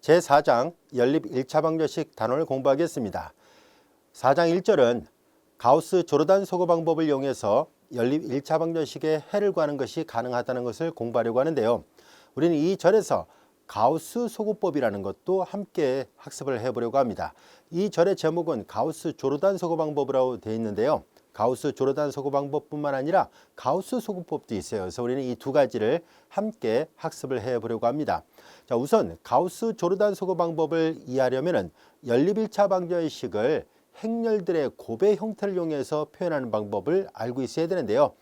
제4장 연립 1차 방정식 단원을 공부하겠습니다. 4장 1절은 가우스 조르단 소거 방법을 이용해서 연립 1차 방정식의 해를 구하는 것이 가능하다는 것을 공부하려고 하는데요. 우리는 이 절에서 가우스 소거법이라는 것도 함께 학습을 해보려고 합니다. 이 절의 제목은 가우스 조르단 소거 방법이라고 되어 있는데요. 가우스 조르단 소거 방법뿐만 아니라 가우스 소거법도 있어요. 그래서 우리는 이 두 가지를 함께 학습을 해보려고 합니다. 자, 우선 가우스 조르단 소거 방법을 이해하려면 연립 1차 방정식을 행렬들의 곱의 형태를 이용해서 표현하는 방법을 알고 있어야 되는데요.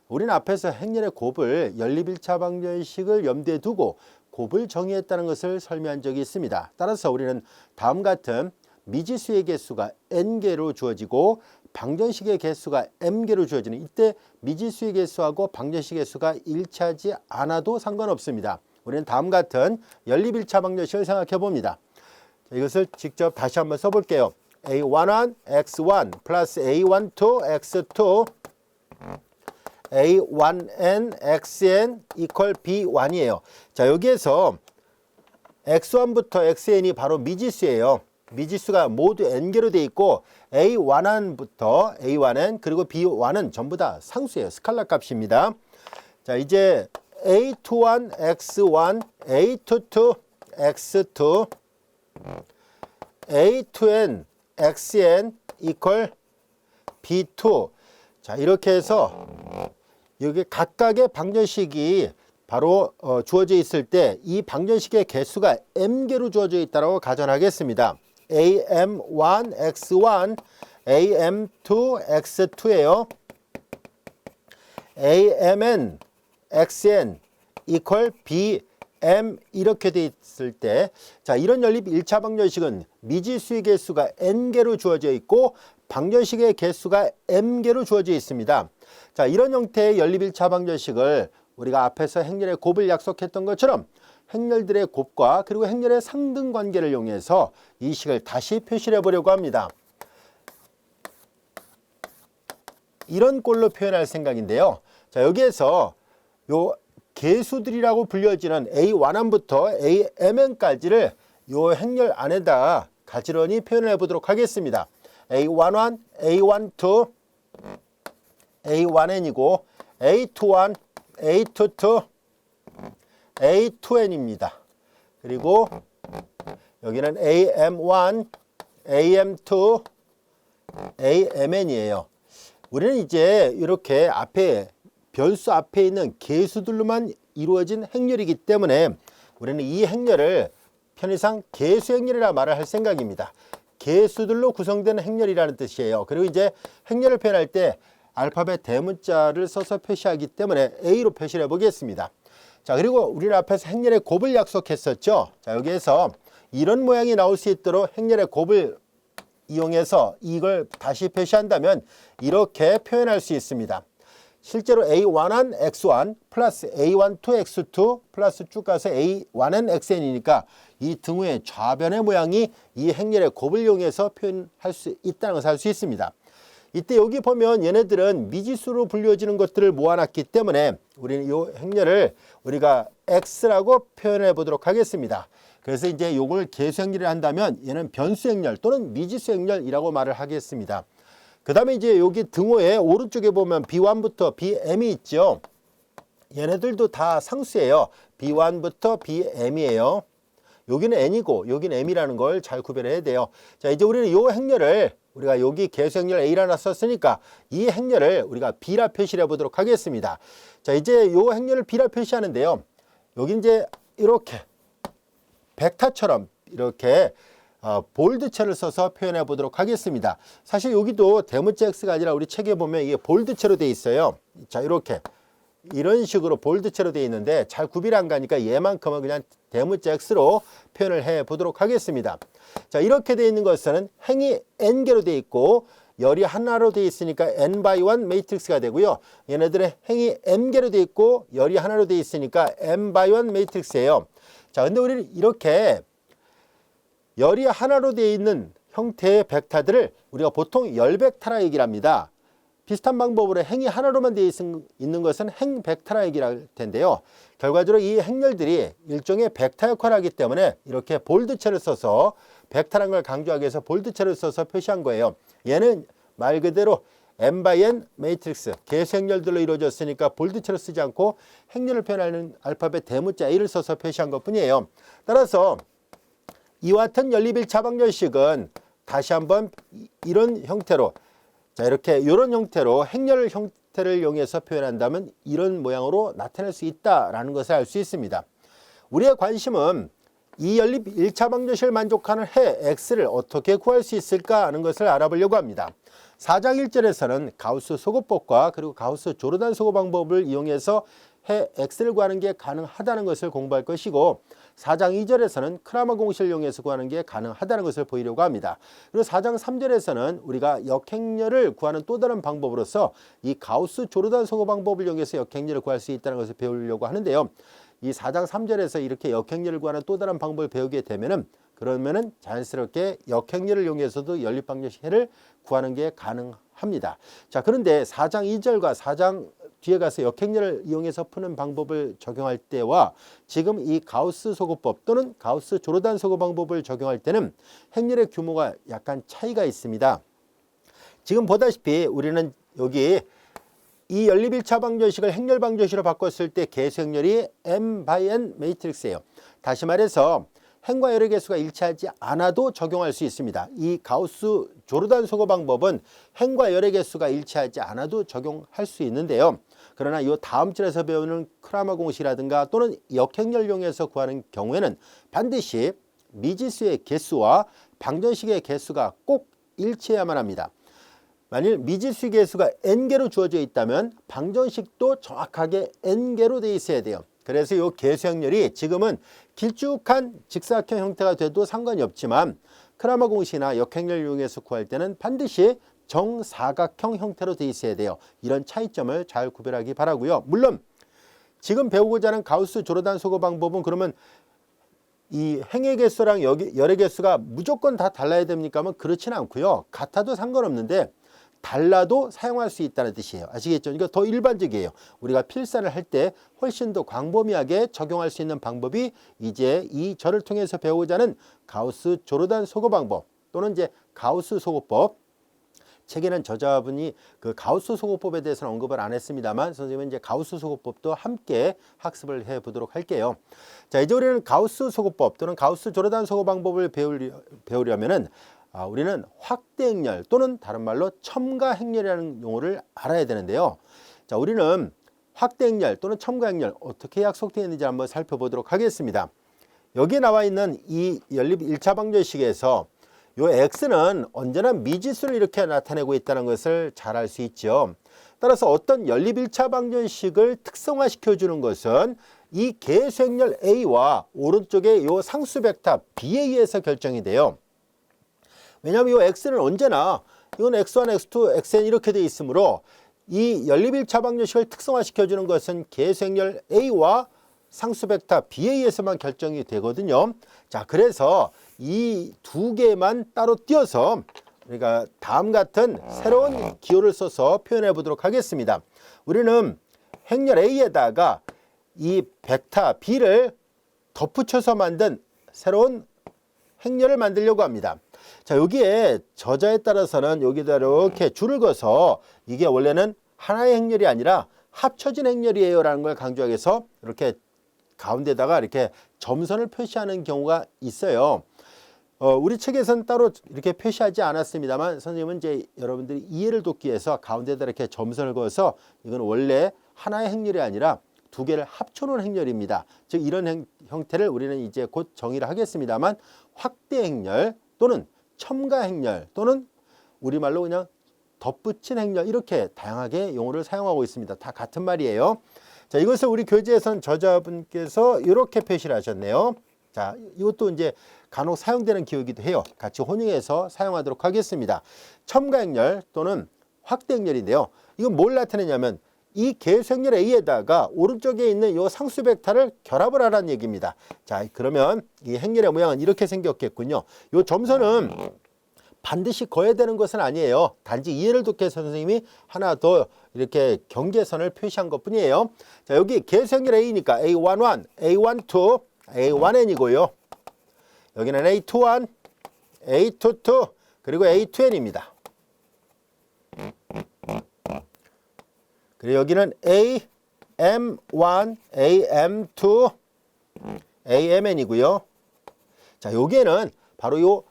우리는 앞에서 행렬의 곱을 연립 1차 방정식을 염두에 두고 곱을 정의했다는 것을 설명한 적이 있습니다. 따라서 우리는 다음 같은 미지수의 개수가 n개로 주어지고 방정식의 개수가 m개로 주어지는 이때 미지수의 개수하고 방정식의 개수가 일치하지 않아도 상관없습니다. 우리는 다음 같은 연립 1차 방정식을 생각해 봅니다. 이것을 직접 다시 한번 써볼게요. a11 x1 플러스 a12 x2 a1n xn equal b1이에요. 자, 여기에서 x1부터 xn이 바로 미지수예요. 미지수가 모두 n개로 되어 있고 a1n부터 a1n 그리고 b1은 전부 다 상수예요. 스칼라 값입니다. 자, 이제 a21 x1 a22 x2 a2n xn equal b2. 자, 이렇게 해서 여기 각각의 방정식이 바로 주어져 있을 때 이 방정식의 개수가 m개로 주어져 있다고 가정하겠습니다. am1 x1 am2 x2예요. amn xn equal bm 이렇게 돼 있을 때, 자, 이런 연립 1차 방정식은 미지수의 개수가 n개로 주어져 있고 방정식의 개수가 m개로 주어져 있습니다. 자, 이런 형태의 연립 1차 방정식을 우리가 앞에서 행렬의 곱을 약속했던 것처럼 행렬들의 곱과 그리고 행렬의 상등 관계를 이용해서 이 식을 다시 표시를 해보려고 합니다. 이런 꼴로 표현할 생각인데요. 자, 여기에서 요 개수들이라고 불려지는 a1부터 amn까지를 요 행렬 안에다 가지런히 표현을 해보도록 하겠습니다. a11, a12, a1n이고 a21, a22, a2n입니다. 그리고 여기는 am1, am2, amn이에요. 우리는 이제 이렇게 앞에 변수 앞에 있는 개수들로만 이루어진 행렬이기 때문에 우리는 이 행렬을 편의상 개수 행렬이라 말을 할 생각입니다. 개수들로 구성된 행렬이라는 뜻이에요. 그리고 이제 행렬을 표현할 때 알파벳 대문자를 써서 표시하기 때문에 A로 표시를 해보겠습니다. 자, 그리고 우리는 앞에서 행렬의 곱을 약속했었죠. 자, 여기에서 이런 모양이 나올 수 있도록 행렬의 곱을 이용해서 이걸 다시 표시한다면 이렇게 표현할 수 있습니다. 실제로 a11 x1 플러스 a12 x2 플러스 쭉 가서 a1n xn이니까 이 등호의 좌변의 모양이 이 행렬의 곱을 이용해서 표현할 수 있다는 것을 알 수 있습니다. 이때 여기 보면 얘네들은 미지수로 불려지는 것들을 모아놨기 때문에 우리는 이 행렬을 우리가 x라고 표현해 보도록 하겠습니다. 그래서 이제 요걸 개수 행렬을 한다면 얘는 변수 행렬 또는 미지수 행렬이라고 말을 하겠습니다. 그 다음에 이제 여기 등호의 오른쪽에 보면 b1부터 bm이 있죠. 얘네들도 다 상수예요. b1부터 bm이에요. 여기는 n이고 여기는 m이라는 걸 잘 구별해야 돼요. 자, 이제 우리는 이 행렬을 우리가 여기 개수 행렬 a라 놨었으니까 이 행렬을 우리가 b라 표시를 해보도록 하겠습니다. 자, 이제 이 행렬을 b라 표시하는데요. 여기 이제 이렇게 벡터처럼 이렇게 볼드체를 써서 표현해 보도록 하겠습니다. 사실 여기도 대문자 x가 아니라 우리 책에 보면 이게 볼드체로 되어 있어요. 자, 이렇게 이런 식으로 볼드체로 되어 있는데 잘 구별이 안 가니까 얘만큼은 그냥 대문자 x로 표현을 해 보도록 하겠습니다. 자, 이렇게 되어 있는 것은 행이 n개로 되어 있고 열이 하나로 되어 있으니까 n by 1 매트릭스가 되고요. 얘네들의 행이 m개로 되어 있고 열이 하나로 되어 있으니까 m by 1 매트릭스예요. 자, 근데 우리는 이렇게 열이 하나로 되어 있는 형태의 벡터들을 우리가 보통 열벡터라 얘기를 합니다. 비슷한 방법으로 행이 하나로만 되어 있는 것은 행 벡터라 얘기를 할 텐데요. 결과적으로 이 행렬들이 일종의 벡터 역할을 하기 때문에 이렇게 볼드체를 써서 벡터라는 걸 강조하기 위해서 볼드체를 써서 표시한 거예요. 얘는 말 그대로 n×n 매트릭스 개수 행렬들로 이루어졌으니까 볼드체를 쓰지 않고 행렬을 표현하는 알파벳 대문자 A를 써서 표시한 것뿐이에요. 따라서 이와 같은 연립1차 방정식은 다시 한번 이런 형태로, 자 이렇게 이런 형태로 행렬 형태를 이용해서 표현한다면 이런 모양으로 나타낼 수 있다라는 것을 알 수 있습니다. 우리의 관심은 이 연립 1차 방정식을 만족하는 해 x를 어떻게 구할 수 있을까 하는 것을 알아보려고 합니다. 4장 1절에서는 가우스 소거법과 그리고 가우스 조르단 소거 방법을 이용해서 해 x를 구하는 게 가능하다는 것을 공부할 것이고, 4장 2절에서는 크라마 공식을 이용해서 구하는 게 가능하다는 것을 보이려고 합니다. 그리고 4장 3절에서는 우리가 역행렬을 구하는 또 다른 방법으로서 이 가우스 조르단 소거 방법을 이용해서 역행렬을 구할 수 있다는 것을 배우려고 하는데요. 이 4장 3절에서 이렇게 역행렬을 구하는 또 다른 방법을 배우게 되면은 그러면은 자연스럽게 역행렬을 이용해서도 연립방정식을 구하는 게 가능합니다. 자, 그런데 4장 2절과 4장 뒤에 가서 역행렬을 이용해서 푸는 방법을 적용할 때와 지금 이 가우스 소거법 또는 가우스 조르단 소거 방법을 적용할 때는 행렬의 규모가 약간 차이가 있습니다. 지금 보다시피 우리는 여기 이 연립 1차 방정식을 행렬 방정식으로 바꿨을 때 개수 행렬이 n×n 매트릭스예요. 다시 말해서 행과 열의 개수가 일치하지 않아도 적용할 수 있습니다. 이 가우스 조르단 소거 방법은 행과 열의 개수가 일치하지 않아도 적용할 수 있는데요. 그러나 이 다음 절에서 배우는 크라마 공식이라든가 또는 역행렬을 이용해서 구하는 경우에는 반드시 미지수의 개수와 방정식의 개수가 꼭 일치해야만 합니다. 만일 미지수 개수가 n개로 주어져 있다면 방정식도 정확하게 n개로 되어 있어야 돼요. 그래서 이 개수 행렬이 지금은 길쭉한 직사각형 형태가 돼도 상관이 없지만 크라마 공식이나 역행렬을 이용해서 구할 때는 반드시 정사각형 형태로 되어 있어야 돼요. 이런 차이점을 잘 구별하기 바라고요. 물론 지금 배우고자 하는 가우스 조르단 소거 방법은 그러면 이 행의 개수랑 열의 개수가 무조건 다 달라야 됩니까? 하면 그렇지는 않고요. 같아도 상관없는데 달라도 사용할 수 있다는 뜻이에요. 아시겠죠? 이거 더 일반적이에요. 우리가 필사를 할 때 훨씬 더 광범위하게 적용할 수 있는 방법이 이제 이 절을 통해서 배우고자 하는 가우스 조르단 소거 방법 또는 이제 가우스 소거법. 책에는 저자분이 그 가우스 소거법에 대해서는 언급을 안 했습니다만 선생님은 이제 가우스 소거법도 함께 학습을 해 보도록 할게요. 자, 이제 우리는 가우스 소거법 또는 가우스 조르단 소거 방법을 배우려면은 우리는 확대 행렬 또는 다른 말로 첨가 행렬이라는 용어를 알아야 되는데요. 자, 우리는 확대 행렬 또는 첨가 행렬 어떻게 약속되어 있는지 한번 살펴보도록 하겠습니다. 여기에 나와 있는 이 연립 1차 방정식에서 요 x는 언제나 미지수를 이렇게 나타내고 있다는 것을 잘 알 수 있죠. 따라서 어떤 연립 1차 방정식을 특성화시켜 주는 것은 이 개수 행렬 a와 오른쪽에 요 상수 벡터 b에 의해서 결정이 돼요. 왜냐하면 이 x는 언제나 이건 x1, x2, xn 이렇게 되어 있으므로 이 연립 1차 방정식을 특성화시켜주는 것은 개수 행렬 a와 상수 벡터 b에 의해서만 결정이 되거든요. 자, 그래서 이 두 개만 따로 띄어서 우리가 다음 같은 새로운 기호를 써서 표현해 보도록 하겠습니다. 우리는 행렬 a에다가 이 벡터 b를 덧붙여서 만든 새로운 행렬을 만들려고 합니다. 자, 여기에 저자에 따라서는 여기다 이렇게 줄을 그어서 이게 원래는 하나의 행렬이 아니라 합쳐진 행렬이에요 라는 걸 강조하기 위해서 이렇게 가운데다가 이렇게 점선을 표시하는 경우가 있어요. 우리 책에서는 따로 이렇게 표시하지 않았습니다만 선생님은 이제 여러분들이 이해를 돕기 위해서 가운데다 이렇게 점선을 그어서 이건 원래 하나의 행렬이 아니라 두 개를 합쳐놓은 행렬입니다. 즉 이런 형태를 우리는 이제 곧 정의를 하겠습니다만 확대 행렬 또는 첨가 행렬 또는 우리말로 그냥 덧붙인 행렬 이렇게 다양하게 용어를 사용하고 있습니다. 다 같은 말이에요. 자, 이것을 우리 교재에서는 저자분께서 이렇게 표시를 하셨네요. 자, 이것도 이제 간혹 사용되는 기호이기도 해요. 같이 혼용해서 사용하도록 하겠습니다. 첨가 행렬 또는 확대 행렬인데요. 이건 뭘 나타내냐면 이 개수 행렬 A에다가 오른쪽에 있는 이 상수 벡터를 결합을 하라는 얘기입니다. 자, 그러면 이 행렬의 모양은 이렇게 생겼겠군요. 이 점선은 반드시 거야 되는 것은 아니에요. 단지 이해를 돕기 위해서 선생님이 하나 더 이렇게 경계선을 표시한 것뿐이에요. 자, 여기 계수행렬 A니까 A11, A12, A1N이고요. 여기는 A21, A22, 그리고 A2N입니다. 그리고 여기는 AM1, AM2, AMN이고요. 자, 여기에는 바로 요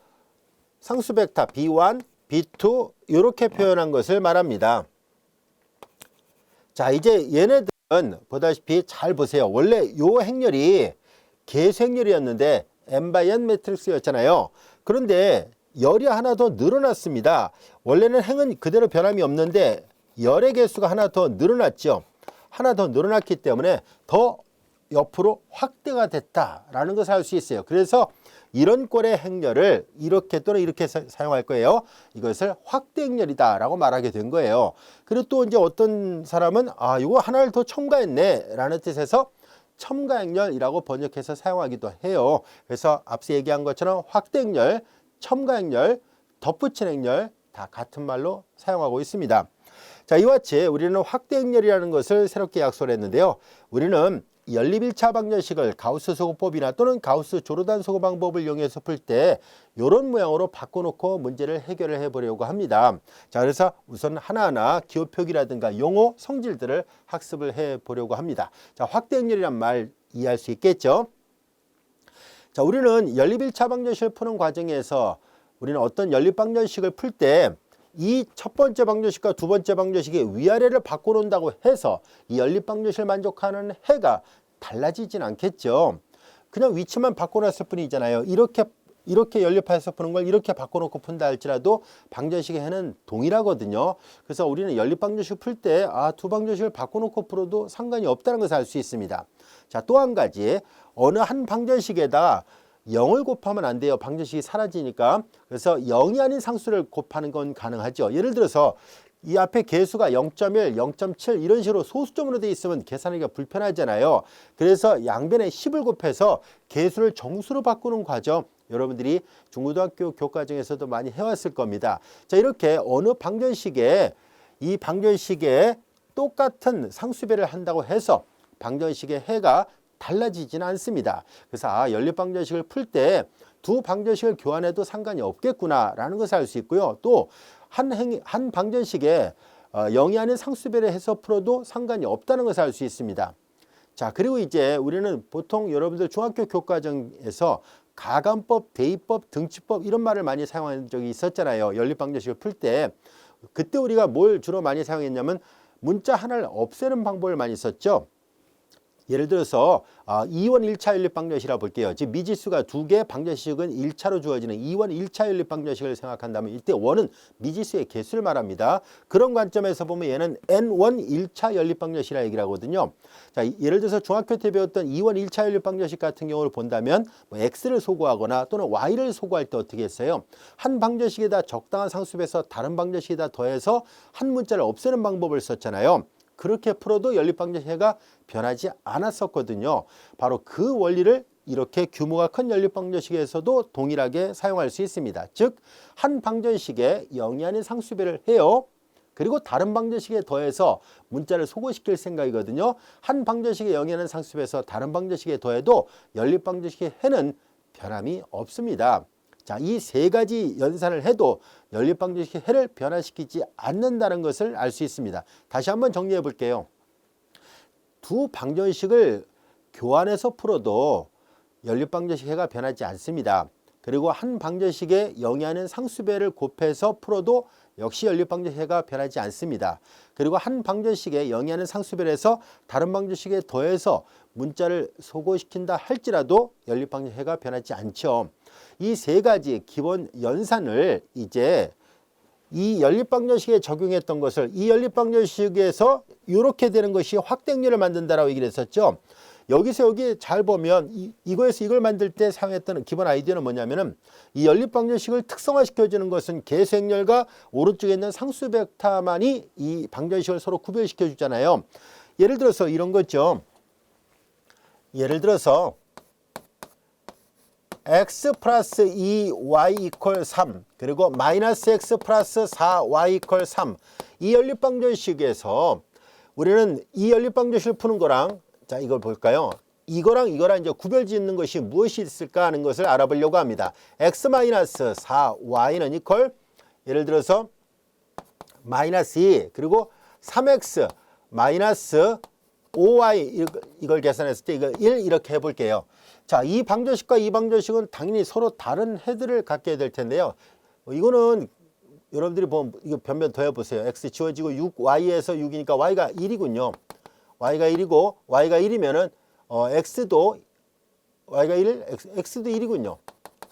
상수 벡터 B1, B2 이렇게 표현한 것을 말합니다. 자, 이제 얘네들은 보다시피 잘 보세요. 원래 요 행렬이 계수 행렬이었는데 n/n 매트릭스였잖아요. 그런데 열이 하나 더 늘어났습니다. 원래는 행은 그대로 변함이 없는데 열의 개수가 하나 더 늘어났죠. 하나 더 늘어났기 때문에 더 옆으로 확대가 됐다라는 것을 알 수 있어요. 그래서 이런 꼴의 행렬을 이렇게 또는 이렇게 사용할 거예요. 이것을 확대 행렬이다라고 말하게 된 거예요. 그리고 또 이제 어떤 사람은 이거 하나를 더 첨가했네 라는 뜻에서 첨가 행렬이라고 번역해서 사용하기도 해요. 그래서 앞서 얘기한 것처럼 확대 행렬, 첨가 행렬, 덧붙인 행렬 다 같은 말로 사용하고 있습니다. 자, 이와 같이 우리는 확대 행렬이라는 것을 새롭게 약속을 했는데요. 우리는 연립 1차 방정식을 가우스 소거법이나 또는 가우스 조르단 소거 방법을 이용해서 풀 때 이런 모양으로 바꿔놓고 문제를 해결을 해보려고 합니다. 자, 그래서 우선 하나하나 기호 표기라든가 용어, 성질들을 학습을 해보려고 합니다. 자, 확대 행렬이란 말 이해할 수 있겠죠? 자, 우리는 연립 1차 방정식을 푸는 과정에서 우리는 어떤 연립 방정식을 풀 때 이 첫 번째 방정식과 두 번째 방정식의 위아래를 바꿔놓는다고 해서 이 연립 방정식을 만족하는 해가 달라지진 않겠죠. 그냥 위치만 바꿔놨을 뿐이잖아요. 이렇게 연립해서 푸는 걸 이렇게 바꿔놓고 푼다 할지라도 방정식의 해는 동일하거든요. 그래서 우리는 연립 방정식을 풀 때 두 방정식을 바꿔놓고 풀어도 상관이 없다는 것을 알 수 있습니다. 자, 또 한 가지, 어느 한 방정식에다 0을 곱하면 안 돼요. 방정식이 사라지니까. 그래서 0이 아닌 상수를 곱하는 건 가능하죠. 예를 들어서 이 앞에 개수가 0.1, 0.7 이런 식으로 소수점으로 되어 있으면 계산하기가 불편하잖아요. 그래서 양변에 10을 곱해서 개수를 정수로 바꾸는 과정, 여러분들이 중고등학교 교과정에서도 많이 해왔을 겁니다. 자, 이렇게 어느 방정식에 이 방정식에 똑같은 상수배를 한다고 해서 방정식의 해가 달라지지는 않습니다. 그래서 연립 방정식을 풀 때 두 방정식을 교환해도 상관이 없겠구나라는 것을 알 수 있고요. 또 한 방정식에 0이 아닌 상수배를 해서 풀어도 상관이 없다는 것을 알 수 있습니다. 자, 그리고 이제 우리는 보통 여러분들 중학교 교과정에서 가감법, 대입법, 등치법 이런 말을 많이 사용한 적이 있었잖아요. 연립 방정식을 풀 때. 그때 우리가 뭘 주로 많이 사용했냐면 문자 하나를 없애는 방법을 많이 썼죠. 예를 들어서 2원 1차 연립 방정식이라 볼게요. 즉 미지수가 2개, 방정식은 1차로 주어지는 2원 1차 연립 방정식을 생각한다면 이때 원은 미지수의 개수를 말합니다. 그런 관점에서 보면 얘는 N원 1차 연립 방정식이라 얘기를 하거든요. 자, 예를 들어서 중학교 때 배웠던 2원 1차 연립 방정식 같은 경우를 본다면 X를 소거하거나 또는 Y를 소거할 때 어떻게 했어요? 한 방정식에다 적당한 상수배에서 다른 방정식에다 더해서 한 문자를 없애는 방법을 썼잖아요. 그렇게 풀어도 연립 방정식해가 변하지 않았었거든요. 바로 그 원리를 이렇게 규모가 큰 연립 방정식에서도 동일하게 사용할 수 있습니다. 즉, 한 방정식에 0이 아닌 상수배를 해요. 그리고 다른 방정식에 더해서 문자를 소거시킬 생각이거든요. 한 방정식에 0이 아닌 상수배에서 다른 방정식에 더해도 연립 방정식의 해는 변함이 없습니다. 자, 이 세 가지 연산을 해도 연립 방정식의 해를 변화시키지 않는다는 것을 알 수 있습니다. 다시 한번 정리해 볼게요. 두 방정식을 교환해서 풀어도 연립 방정식 해가 변하지 않습니다. 그리고 한 방정식에 0이 아닌 상수배를 곱해서 풀어도 역시 연립 방정식 해가 변하지 않습니다. 그리고 한 방정식에 0이 아닌 상수배를 해서 다른 방정식에 더해서 문자를 소거시킨다 할지라도 연립 방정식 해가 변하지 않죠. 이 세 가지 기본 연산을 이제 이 연립 방정식에 적용했던 것을 이 연립 방정식에서 이렇게 되는 것이 확대 행렬을 만든다라고 얘기를 했었죠. 여기서 여기 잘 보면 이거에서 이걸 만들 때 사용했던 기본 아이디어는 뭐냐면은 이 연립 방정식을 특성화시켜주는 것은 개수 행렬과 오른쪽에 있는 상수 벡터만이 이 방정식을 서로 구별시켜 주잖아요. 예를 들어서 이런 거죠. 예를 들어서 x 플러스 2y 이퀄 3 그리고 마이너스 x 플러스 4y 이퀄 3 이 연립방정식에서 우리는 이 연립방정식을 푸는 거랑 자 이걸 볼까요? 이거랑 이제 구별 짓는 것이 무엇이 있을까 하는 것을 알아보려고 합니다. x 마이너스 4y는 이퀄 예를 들어서 마이너스 2 그리고 3x 마이너스 5y 이걸 계산했을 때 이거 1 이렇게 해볼게요. 자, 이 방정식과 이 방정식은 당연히 서로 다른 헤드를 갖게 될 텐데요. 이거는 여러분들이 보면 이거 변변 더 해보세요. x 지워지고 6y에서 6이니까 y가 1이군요. y가 1이고 y가 1이면은 x도 y가 1, x도 1이군요.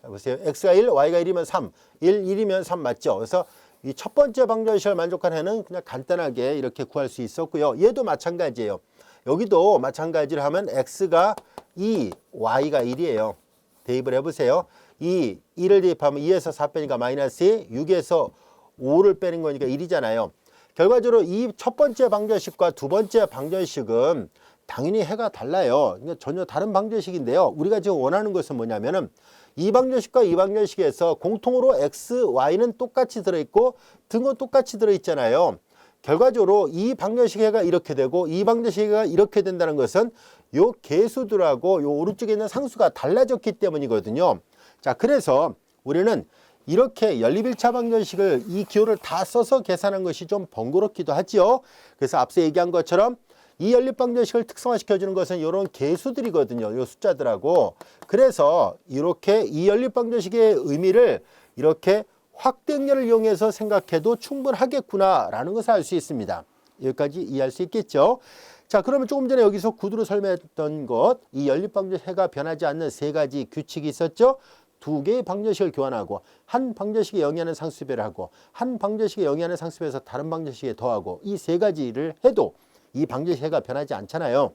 자, 보세요. x가 1, y가 1이면 3. 1이면 3 맞죠? 그래서 이 첫 번째 방정식을 만족한 해는 그냥 간단하게 이렇게 구할 수 있었고요. 얘도 마찬가지예요. 여기도 마찬가지로 하면 x가 2, y가 1이에요. 대입을 해보세요. 2를 대입하면 2에서 4 빼니까 마이너스 2, 6에서 5를 빼는 거니까 1이잖아요. 결과적으로 이 첫 번째 방정식과 두 번째 방정식은 당연히 해가 달라요. 그러니까 전혀 다른 방정식인데요. 우리가 지금 원하는 것은 뭐냐면은 이 방정식과 이 방정식에서 공통으로 x, y는 똑같이 들어있고 등은 똑같이 들어있잖아요. 결과적으로 이 방정식 해가 이렇게 되고 이 방정식 해가 이렇게 된다는 것은 요 계수들하고 요 오른쪽에 있는 상수가 달라졌기 때문이거든요. 자, 그래서 우리는 이렇게 연립일차 방정식을 이 기호를 다 써서 계산한 것이 좀 번거롭기도 하죠. 그래서 앞서 얘기한 것처럼 이 연립방정식을 특성화시켜주는 것은 이런 계수들이거든요. 이 숫자들하고. 그래서 이렇게 이 연립방정식의 의미를 이렇게 확대행렬을 이용해서 생각해도 충분하겠구나라는 것을 알 수 있습니다. 여기까지 이해할 수 있겠죠. 자, 그러면 조금 전에 여기서 구두로 설명했던 것, 이 연립방정식 해가 변하지 않는 세 가지 규칙이 있었죠. 두 개의 방정식을 교환하고 한 방정식에 영위하는 상수배를 하고 한 방정식에 영위하는 상수배에서 다른 방정식에 더하고 이 세 가지를 해도 이 방정식 해가 변하지 않잖아요.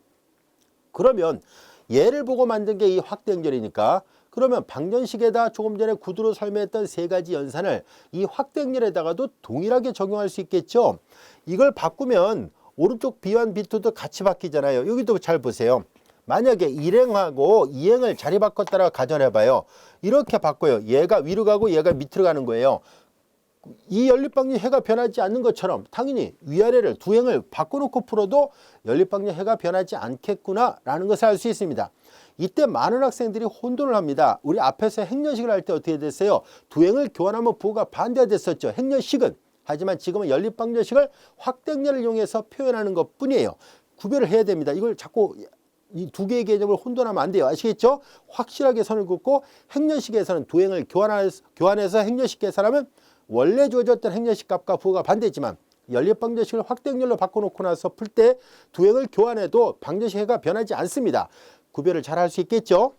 그러면 얘를 보고 만든 게 이 확대행렬이니까 그러면 방정식에다 조금 전에 구두로 설명했던 세 가지 연산을 이 확대행렬에다가도 동일하게 적용할 수 있겠죠. 이걸 바꾸면 오른쪽 B1, B2도 같이 바뀌잖아요. 여기도 잘 보세요. 만약에 1행하고 2행을 자리 바꿨다가 가정해봐요. 이렇게 바꿔요. 얘가 위로 가고 얘가 밑으로 가는 거예요. 이 연립방정식 해가 변하지 않는 것처럼 당연히 위아래를 두 행을 바꿔놓고 풀어도 연립방정식 해가 변하지 않겠구나 라는 것을 알 수 있습니다. 이때 많은 학생들이 혼돈을 합니다. 우리 앞에서 행렬식을 할 때 어떻게 됐어요? 두 행을 교환하면 부호가 반대가 됐었죠. 행렬식은. 하지만 지금은 연립방정식을 확대행렬을 이용해서 표현하는 것 뿐이에요. 구별을 해야 됩니다. 이걸 자꾸 이 두 개의 개념을 혼돈하면 안 돼요. 아시겠죠? 확실하게 선을 긋고 행렬식에서는 두 행을 교환해서 행렬식 계산하면 원래 주어졌던 행렬식 값과 부호가 반대지만 연립방정식을 확대행렬로 바꿔놓고 나서 풀 때 두 행을 교환해도 방정식 해가 변하지 않습니다. 구별을 잘 할 수 있겠죠?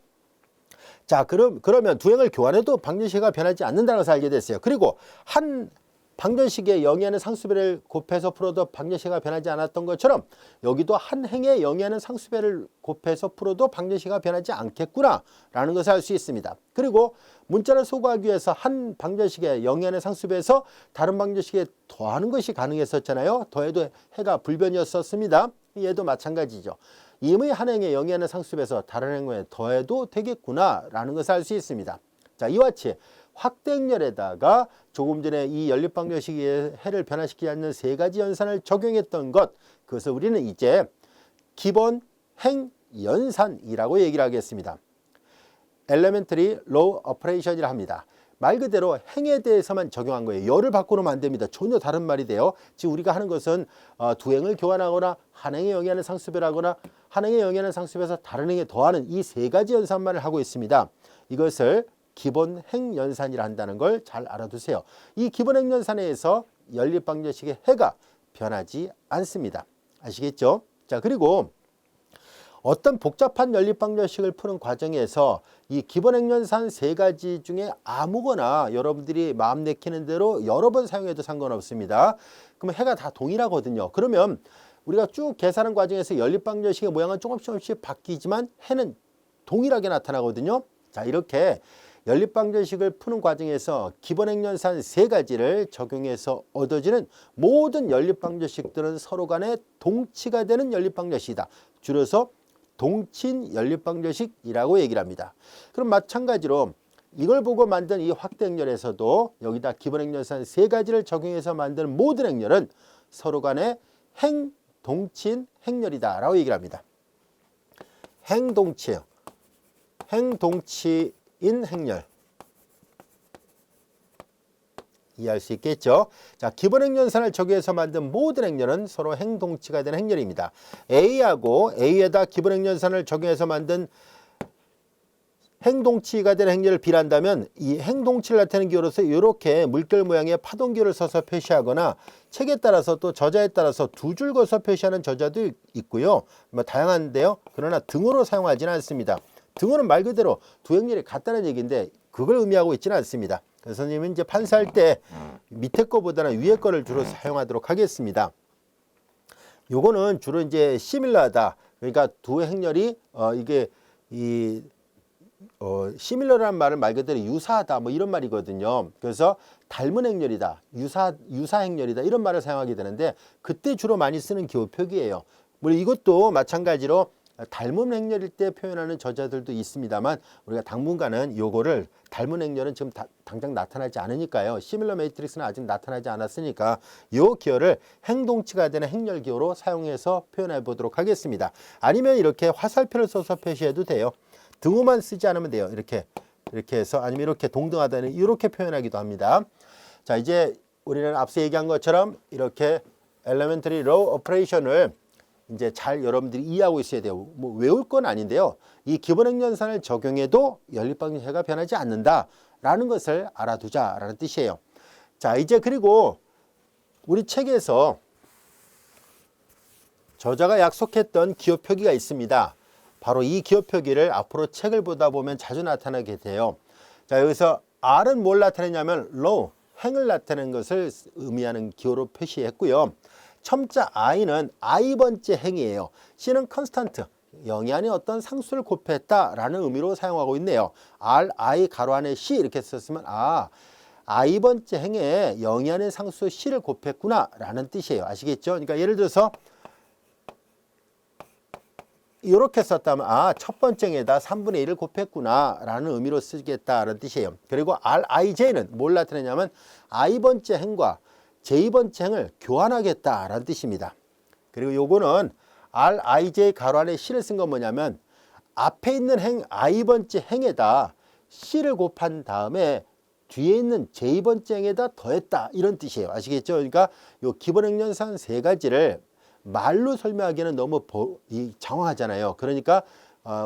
자, 그러면 두 행을 교환해도 방정식 해가 변하지 않는다는 것을 알게 됐어요. 그리고 한 방정식에 영위하는 상수배를 곱해서 풀어도 방정식 해가 변하지 않았던 것처럼 여기도 한 행에 영위하는 상수배를 곱해서 풀어도 방정식 해가 변하지 않겠구나 라는 것을 알 수 있습니다. 그리고 문자를 소거하기 위해서 한 방정식에 영위하는 상수배에서 다른 방정식에 더하는 것이 가능했었잖아요. 더해도 해가 불변이었었습니다. 얘도 마찬가지죠. 임의 한 행에 영위하는 상수배에서 다른 행에 더해도 되겠구나 라는 것을 알 수 있습니다. 자, 이와 같이 확대행렬에다가 조금 전에 이 연립방정식의 해를 변화시키지 않는 세 가지 연산을 적용했던 것, 그것을 우리는 이제 기본 행연산이라고 얘기를 하겠습니다. Elementary Law Operation이라 합니다. 말 그대로 행에 대해서만 적용한 거예요. 열을 바꾸면 안 됩니다. 전혀 다른 말이 돼요. 지금 우리가 하는 것은 두 행을 교환하거나 한 행에 영위하는 상수배라거나 한 행에 영위하는 상수배에서 다른 행에 더하는 이 세 가지 연산만을 하고 있습니다. 이것을 기본 행연산이라 한다는 걸 잘 알아두세요. 이 기본 행연산에서 연립방정식의 해가 변하지 않습니다. 아시겠죠? 자, 그리고 어떤 복잡한 연립방정식을 푸는 과정에서 이 기본 행연산 세 가지 중에 아무거나 여러분들이 마음 내키는 대로 여러 번 사용해도 상관없습니다. 그러면 해가 다 동일하거든요. 그러면 우리가 쭉 계산하는 과정에서 연립방정식의 모양은 조금씩 바뀌지만 해는 동일하게 나타나거든요. 자, 이렇게 연립방정식을 푸는 과정에서 기본 행연산 세 가지를 적용해서 얻어지는 모든 연립방정식들은 서로 간에 동치가 되는 연립방정식이다. 줄여서 동친 연립방정식이라고 얘기를 합니다. 그럼 마찬가지로 이걸 보고 만든 이 확대 행렬에서도 여기다 기본 행렬산 세 가지를 적용해서 만든 모든 행렬은 서로 간의 행동친 행렬이다라고 얘기를 합니다. 행동치인 행렬. 이해할 수 있겠죠? 자, 기본 행렬산을 적용해서 만든 모든 행렬은 서로 행동치가 되는 행렬입니다. A하고 A에다 기본 행렬산을 적용해서 만든 행동치가 되는 행렬을 B란다면 이 행동치를 나타내는 기호로서 이렇게 물결 모양의 파동기호를 써서 표시하거나 책에 따라서 또 저자에 따라서 두 줄 그어서 표시하는 저자도 있고요. 뭐 다양한데요. 그러나 등호로 사용하지는 않습니다. 등호는 말 그대로 두 행렬이 같다는 얘기인데 그걸 의미하고 있지는 않습니다. 그래서 선생님은 이제 판사할 때 밑에 거보다는 위에 거를 주로 사용하도록 하겠습니다. 요거는 주로 이제 시밀러하다. 그러니까 두 행렬이 이게 시밀러라는 말은 말 그대로 유사하다 뭐 이런 말이거든요. 그래서 닮은 행렬이다, 유사 행렬이다 이런 말을 사용하게 되는데 그때 주로 많이 쓰는 기호 표기예요. 물론 이것도 마찬가지로 닮은 행렬일 때 표현하는 저자들도 있습니다만 우리가 당분간은 요거를 닮은 행렬은 지금 당장 나타나지 않으니까요. 시밀러 매트릭스는 아직 나타나지 않았으니까 요 기호를 행동치가 되는 행렬 기호로 사용해서 표현해 보도록 하겠습니다. 아니면 이렇게 화살표를 써서 표시해도 돼요. 등호만 쓰지 않으면 돼요. 이렇게 해서 아니면 이렇게 동등하다는 이렇게 표현하기도 합니다. 자, 이제 우리는 앞서 얘기한 것처럼 이렇게 elementary law operation을 이제 잘 여러분들이 이해하고 있어야 돼요. 뭐 외울 건 아닌데요. 이 기본 행렬산을 적용해도 연립방정식이 변하지 않는다라는 것을 알아두자라는 뜻이에요. 자, 이제 그리고 우리 책에서 저자가 약속했던 기호 표기가 있습니다. 바로 이 기호 표기를 앞으로 책을 보다 보면 자주 나타나게 돼요. 자, 여기서 R은 뭘 나타내냐면 law, 행을 나타내는 것을 의미하는 기호로 표시했고요. 첨자 I는 I번째 행이에요. C는 constant, 영이 안에 어떤 상수를 곱했다라는 의미로 사용하고 있네요. R, I, 가로 안에 C 이렇게 썼으면 I번째 행에 영이 안에 상수 C를 곱했구나 라는 뜻이에요. 아시겠죠? 그러니까 예를 들어서 이렇게 썼다면 첫 번째 행에다 3분의 1을 곱했구나 라는 의미로 쓰겠다라는 뜻이에요. 그리고 RIJ는 뭘 나타내냐면 I번째 행과 J번째 행을 교환하겠다라는 뜻입니다. 그리고 요거는 RIJ 가로 안에 C를 쓴 건 뭐냐면 앞에 있는 행 I번째 행에다 C를 곱한 다음에 뒤에 있는 J번째 행에다 더했다 이런 뜻이에요. 아시겠죠? 그러니까 요 기본 행렬산 세 가지를 말로 설명하기에는 너무 장황하잖아요. 그러니까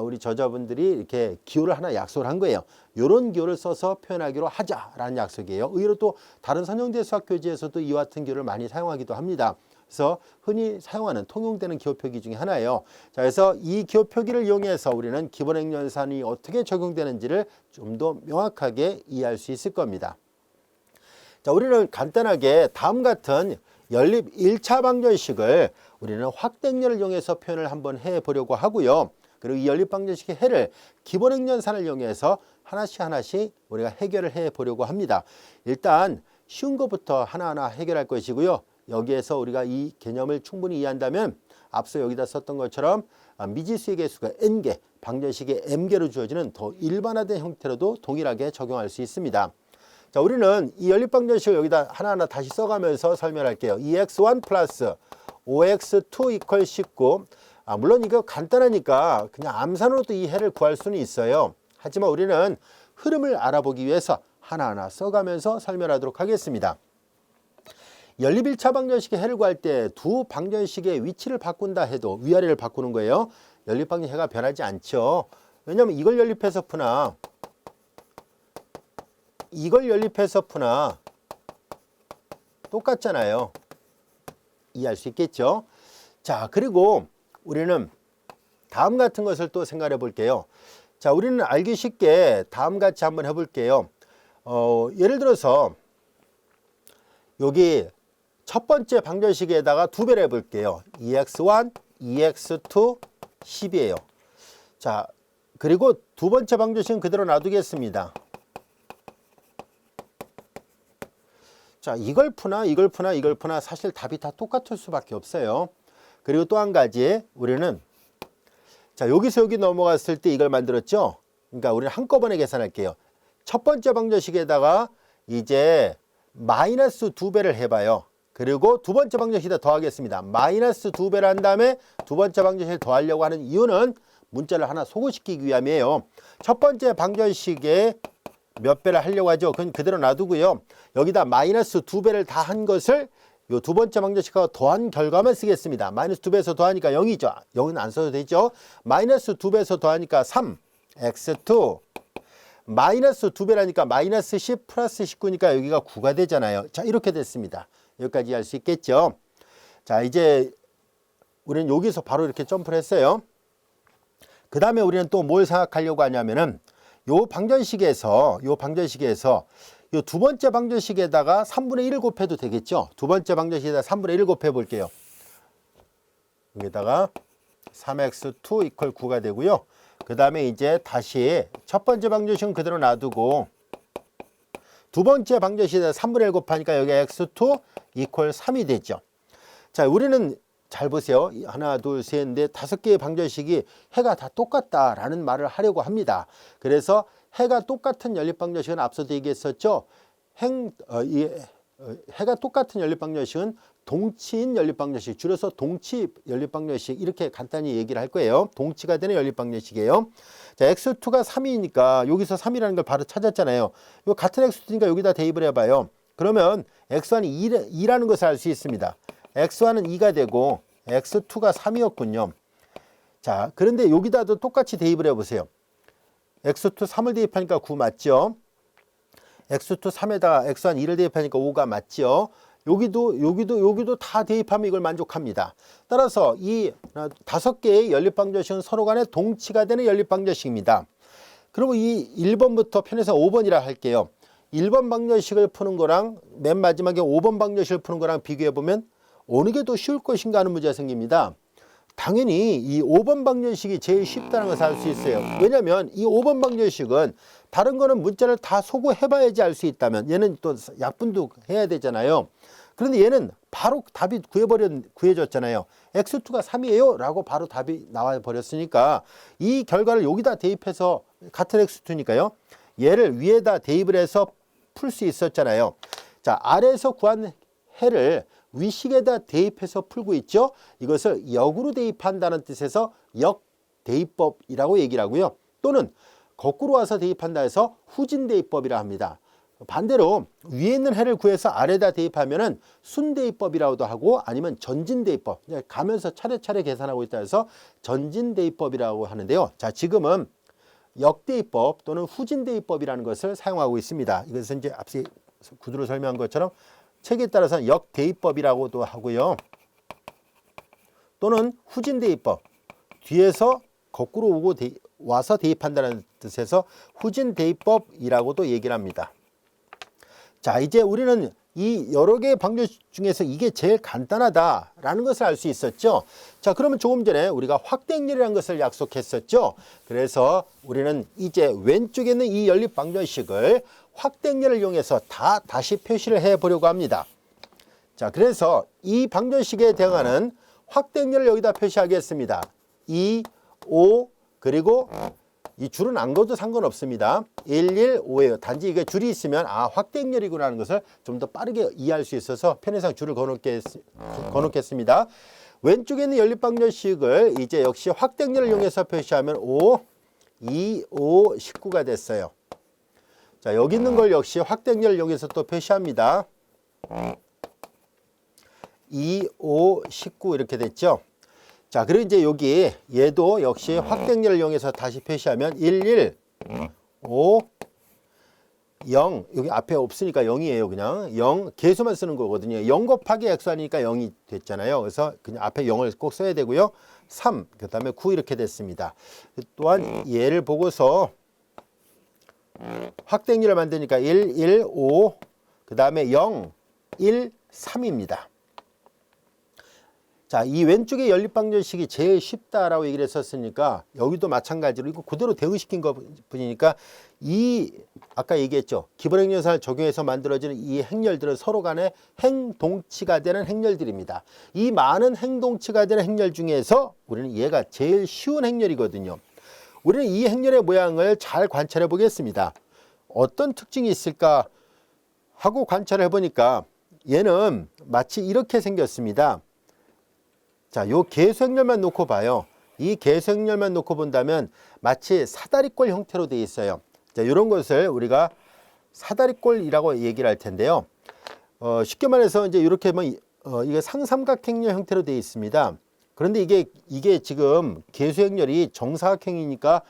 우리 저자분들이 이렇게 기호를 하나 약속을 한 거예요. 이런 기호를 써서 표현하기로 하자라는 약속이에요. 의외로 또 다른 선형대 수학 교재에서도 이와 같은 기호를 많이 사용하기도 합니다. 그래서 흔히 사용하는 통용되는 기호 표기 중에 하나예요. 자, 그래서 이 기호 표기를 이용해서 우리는 기본 행렬산이 어떻게 적용되는지를 좀 더 명확하게 이해할 수 있을 겁니다. 자, 우리는 간단하게 다음 같은 연립 1차 방정식을 우리는 확대 행렬을 이용해서 표현을 한번 해보려고 하고요. 그리고 이 연립 방정식의 해를 기본 행렬산을 이용해서 하나씩 우리가 해결을 해보려고 합니다. 일단 쉬운 것부터 하나하나 해결할 것이고요. 여기에서 우리가 이 개념을 충분히 이해한다면 앞서 여기다 썼던 것처럼 미지수의 개수가 n개, 방정식의 m개로 주어지는 더 일반화된 형태로도 동일하게 적용할 수 있습니다. 자, 우리는 이 연립방정식을 여기다 하나하나 다시 써가면서 설명할게요. 2x1 플러스 5x2 이퀄 19. 물론 이거 간단하니까 그냥 암산으로도 이 해를 구할 수는 있어요. 하지만 우리는 흐름을 알아보기 위해서 하나하나 써가면서 설명하도록 하겠습니다. 연립 1차 방정식의 해를 구할 때 두 방정식의 위치를 바꾼다 해도 위아래를 바꾸는 거예요. 연립 방정식 해가 변하지 않죠. 왜냐하면 이걸 연립해서 푸나 이걸 연립해서 푸나 똑같잖아요. 이해할 수 있겠죠? 자, 그리고 우리는 다음 같은 것을 또 생각해 볼게요. 자, 우리는 알기 쉽게 다음 같이 한번 해볼게요. 예를 들어서 여기 첫 번째 방정식에다가 두 배를 해볼게요. 2x1, 2x2, 10이에요. 자, 그리고 두 번째 방정식은 그대로 놔두겠습니다. 자, 이걸 푸나 이걸 푸나 이걸 푸나 사실 답이 다 똑같을 수밖에 없어요. 그리고 또 한 가지 우리는 자, 여기서 여기 넘어갔을 때 이걸 만들었죠. 그러니까 우리는 한꺼번에 계산할게요. 첫 번째 방정식에다가 이제 마이너스 2배를 해봐요. 그리고 두 번째 방정식에다 더하겠습니다. 마이너스 2배를 한 다음에 두 번째 방정식에 더하려고 하는 이유는 문자를 하나 소거시키기 위함이에요. 첫 번째 방정식에 몇 배를 하려고 하죠. 그건 그대로 놔두고요. 여기다 마이너스 2배를 다 한 것을 요 두 번째 방정식하고 더한 결과만 쓰겠습니다. 마이너스 2배에서 더하니까 0이죠. 0은 안 써도 되죠. 마이너스 2배에서 더하니까 3, x2. 마이너스 2배라니까 마이너스 10 플러스 19니까 여기가 9가 되잖아요. 자, 이렇게 됐습니다. 여기까지 할 수 있겠죠. 자, 이제 우리는 여기서 바로 이렇게 점프를 했어요. 그 다음에 우리는 또 뭘 생각하려고 하냐면은 요 방정식에서 요 두 번째 방정식에다가 3분의 1 곱해도 되겠죠. 두 번째 방정식에다가 3분의 1 곱해 볼게요. 여기다가 3x2 이퀄 9가 되고요. 그 다음에 이제 다시 첫 번째 방정식은 그대로 놔두고 두 번째 방정식에다 3분의 1 곱하니까 여기 x2 이퀄 3이 되죠. 자, 우리는 잘 보세요. 하나, 둘, 셋, 넷, 5개의 방정식이 해가 다 똑같다라는 말을 하려고 합니다. 그래서 해가 똑같은 연립방정식은 앞서도 얘기했었죠. 해가 똑같은 연립방정식은 동치인 연립방정식, 줄여서 동치 연립방정식 이렇게 간단히 얘기를 할 거예요. 동치가 되는 연립방정식이에요. 자, x2가 3이니까 여기서 3이라는 걸 바로 찾았잖아요. 이거 같은 x2니까 여기다 대입을 해봐요. 그러면 x1이 2라는 것을 알 수 있습니다. x1은 2가 되고 x2가 3이었군요. 자, 그런데 여기다도 똑같이 대입을 해보세요. x2 3을 대입하니까 9 맞죠? x2 3에다가 x1 2를 대입하니까 5가 맞죠? 여기도 다 대입하면 이걸 만족합니다. 따라서 이 5개의 연립방정식은 서로 간에 동치가 되는 연립방정식입니다. 그리고 이 1번부터 편에서 5번이라 할게요. 1번 방정식을 푸는 거랑 맨 마지막에 5번 방정식을 푸는 거랑 비교해보면 어느 게 더 쉬울 것인가 하는 문제가 생깁니다. 당연히 이 5번 방정식이 제일 쉽다는 것을 알 수 있어요. 왜냐하면 이 5번 방정식은 다른 거는 문자를 다 소거해봐야지 알 수 있다면 얘는 또 약분도 해야 되잖아요. 그런데 얘는 바로 답이 구해졌잖아요. x2가 3이에요 라고 바로 답이 나와 버렸으니까 이 결과를 여기다 대입해서 같은 x2니까요. 얘를 위에다 대입을 해서 풀 수 있었잖아요. 자, 아래에서 구한 해를 위식에다 대입해서 풀고 있죠. 이것을 역으로 대입한다는 뜻에서 역대입법이라고 얘기를 하고요. 또는 거꾸로 와서 대입한다 해서 후진대입법이라 합니다. 반대로 위에 있는 해를 구해서 아래에다 대입하면은 순대입법이라고도 하고 아니면 전진대입법, 가면서 차례차례 계산하고 있다 해서 전진대입법이라고 하는데요. 자, 지금은 역대입법 또는 후진대입법이라는 것을 사용하고 있습니다. 이것은 이제 앞서 구두로 설명한 것처럼 책에 따라서는 역대입법이라고도 하고요. 또는 후진대입법, 뒤에서 거꾸로 오고 와서 대입한다는 뜻에서 후진대입법이라고도 얘기를 합니다. 자, 이제 우리는 이 여러 개의 방정식 중에서 이게 제일 간단하다라는 것을 알 수 있었죠. 자, 그러면 조금 전에 우리가 확대행렬이라는 것을 약속했었죠. 그래서 우리는 이제 왼쪽에 있는 이 연립 방정식을 확대행렬을 이용해서 다시 표시를 해보려고 합니다. 자, 그래서 이 방정식에 해당하는 확대행렬을 여기다 표시하겠습니다. 2, 5, 그리고 이 줄은 안 그어도 상관없습니다. 1, 1, 5예요. 단지 이게 줄이 있으면 확대행렬이구나 하는 것을 좀 더 빠르게 이해할 수 있어서 편의상 줄을 거놓겠습니다. 왼쪽에 있는 연립방정식을 이제 역시 확대행렬을 이용해서 표시하면 5, 2, 5, 19가 됐어요. 자, 여기 있는 걸 역시 확대행렬을 이용해서 또 표시합니다. 2, 5, 19 이렇게 됐죠. 자, 그리고 이제 여기 얘도 역시 확대행렬을 이용해서 다시 표시하면 1, 1, 5, 0. 여기 앞에 없으니까 0이에요. 그냥 0 개수만 쓰는 거거든요. 0 곱하기 x1이니까 0이 됐잖아요. 그래서 그냥 앞에 0을 꼭 써야 되고요. 3, 그 다음에 9 이렇게 됐습니다. 또한 얘를 보고서 확대행렬을 만드니까 1, 1, 5, 그 다음에 0, 1, 3입니다. 자, 이 왼쪽의 연립방정식이 제일 쉽다라고 얘기를 했었으니까 여기도 마찬가지로 이거 그대로 대응시킨 것 뿐이니까 이 아까 얘기했죠. 기본행렬산을 적용해서 만들어지는 이 행렬들은 서로 간에 행동치가 되는 행렬들입니다. 이 많은 행동치가 되는 행렬 중에서 우리는 얘가 제일 쉬운 행렬이거든요. 우리는 이 행렬의 모양을 잘 관찰해 보겠습니다. 어떤 특징이 있을까 하고 관찰을 해보니까 얘는 마치 이렇게 생겼습니다. 자, 요 개수행렬만 놓고 봐요. 이 개수행렬만 놓고 본다면 마치 사다리꼴 형태로 되어 있어요. 자, 이런 것을 우리가 사다리꼴이라고 얘기를 할 텐데요. 쉽게 말해서 이제 이렇게 하면 이게 상삼각행렬 형태로 되어 있습니다. 그런데 이게 지금 개수행렬이 정사각형이니까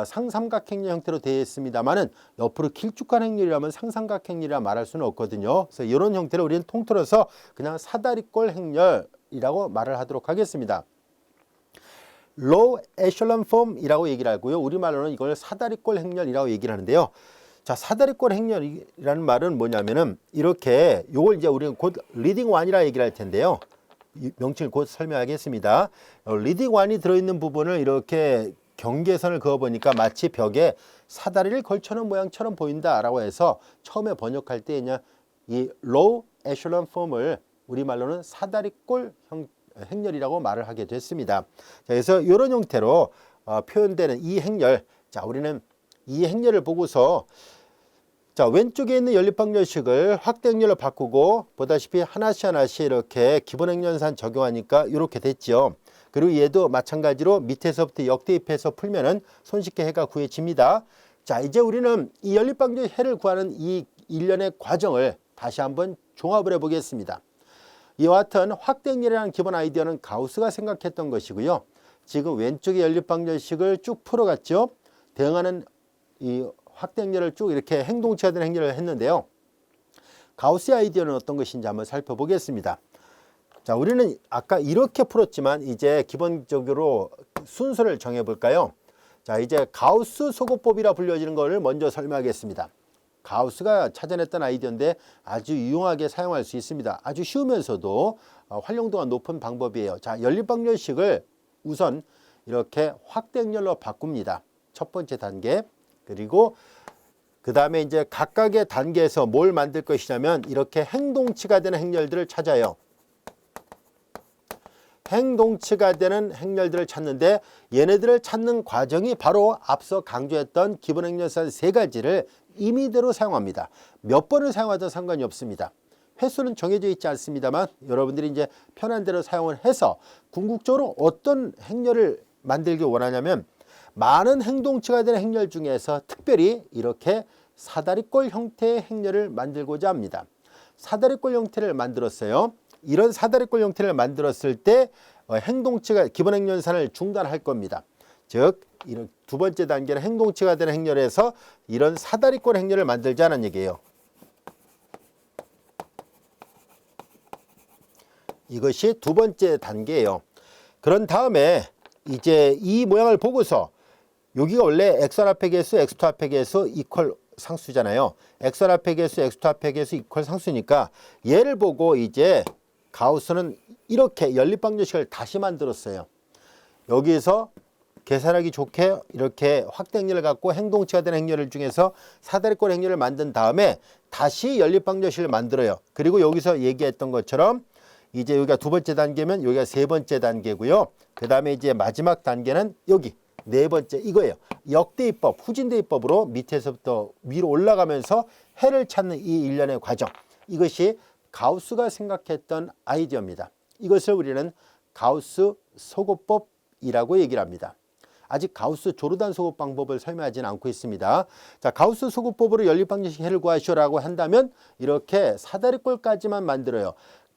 상삼각행렬 형태로 되어 있습니다만은 옆으로 길쭉한 행렬이라면 상삼각행렬이라 말할 수는 없거든요. 그래서 이런 형태를 우리는 통틀어서 그냥 사다리꼴 행렬이라고 말을 하도록 하겠습니다. Low Echelon Form이라고 얘기를 하고요. 우리말로는 이걸 사다리꼴 행렬이라고 얘기를 하는데요. 자, 사다리꼴 행렬이라는 말은 뭐냐면은 이렇게 요걸 이제 우리는 곧 리딩 1이라 얘기를 할 텐데요. 명칭을 곧 설명하겠습니다. 리딩 1이 들어있는 부분을 이렇게 경계선을 그어보니까 마치 벽에 사다리를 걸쳐놓은 모양처럼 보인다라고 해서 처음에 번역할 때 그냥 이 Low Echelon Form을 우리말로는 사다리꼴 행렬이라고 말을 하게 됐습니다. 자, 그래서 이런 형태로 표현되는 이 행렬, 자, 우리는 이 행렬을 보고서 자, 왼쪽에 있는 연립방정식을 확대행렬로 바꾸고 보다시피 하나씩 이렇게 기본행렬산 적용하니까 이렇게 됐죠. 그리고 얘도 마찬가지로 밑에서부터 역대입해서 풀면은 손쉽게 해가 구해집니다. 자, 이제 우리는 이 연립방정식 해를 구하는 이 일련의 과정을 다시 한번 종합을 해보겠습니다. 이와 같은 확대행렬이라는 기본 아이디어는 가우스가 생각했던 것이고요. 지금 왼쪽의 연립방정식을 쭉 풀어갔죠. 대응하는 이 확대행렬을 쭉 이렇게 행동치가 되는 행렬을 했는데요. 가우스의 아이디어는 어떤 것인지 한번 살펴보겠습니다. 자, 우리는 아까 이렇게 풀었지만 이제 기본적으로 순서를 정해볼까요? 자, 이제 가우스 소거법이라 불려지는 것을 먼저 설명하겠습니다. 가우스가 찾아냈던 아이디어인데 아주 유용하게 사용할 수 있습니다. 아주 쉬우면서도 활용도가 높은 방법이에요. 자, 연립방정식을 우선 이렇게 확대행렬로 바꿉니다. 첫 번째 단계. 그리고 그 다음에 이제 각각의 단계에서 뭘 만들 것이냐면 이렇게 행동치가 되는 행렬들을 찾아요. 행동치가 되는 행렬들을 찾는데 얘네들을 찾는 과정이 바로 앞서 강조했던 기본행렬산 세 가지를 임의대로 사용합니다. 몇 번을 사용하든 상관이 없습니다. 횟수는 정해져 있지 않습니다만 여러분들이 이제 편한 대로 사용을 해서 궁극적으로 어떤 행렬을 만들기 원하냐면 많은 행동치가 되는 행렬 중에서 특별히 이렇게 사다리꼴 형태의 행렬을 만들고자 합니다. 사다리꼴 형태를 만들었어요. 이런 사다리꼴 형태를 만들었을 때 행동치가 기본 행렬산을 중단할 겁니다. 즉 두 번째 단계는 행동치가 되는 행렬에서 이런 사다리꼴 행렬을 만들자는 얘기예요. 이것이 두 번째 단계예요. 그런 다음에 이제 이 모양을 보고서 여기가 원래 x1 앞의 개수, x2 앞의 개수 이퀄 상수잖아요. x1 앞의 개수, x2 앞의 개수 이퀄 상수니까 얘를 보고 이제 가우스는 이렇게 연립방정식을 다시 만들었어요. 여기에서 계산하기 좋게 이렇게 확대행렬을 갖고 행동치가 되는 행렬을 중에서 사다리꼴 행렬을 만든 다음에 다시 연립방정식을 만들어요. 그리고 여기서 얘기했던 것처럼 이제 여기가 두 번째 단계면 여기가 세 번째 단계고요. 그 다음에 이제 마지막 단계는 여기 네 번째 이거예요. 역대입법, 후진대입법으로 밑에서부터 위로 올라가면서 해를 찾는 이 일련의 과정. 이것이 가우스가 생각했던 아이디어입니다. 이것을 우리는 가우스 소거법이라고 얘기를 합니다. 아직 가우스 조르단 소거 방법을 설명하지는 않고 있습니다. 자, 가우스 소거법으로 연립방정식 해를 구하시오라고 한다면 이렇게 사다리꼴까지만 만들어요.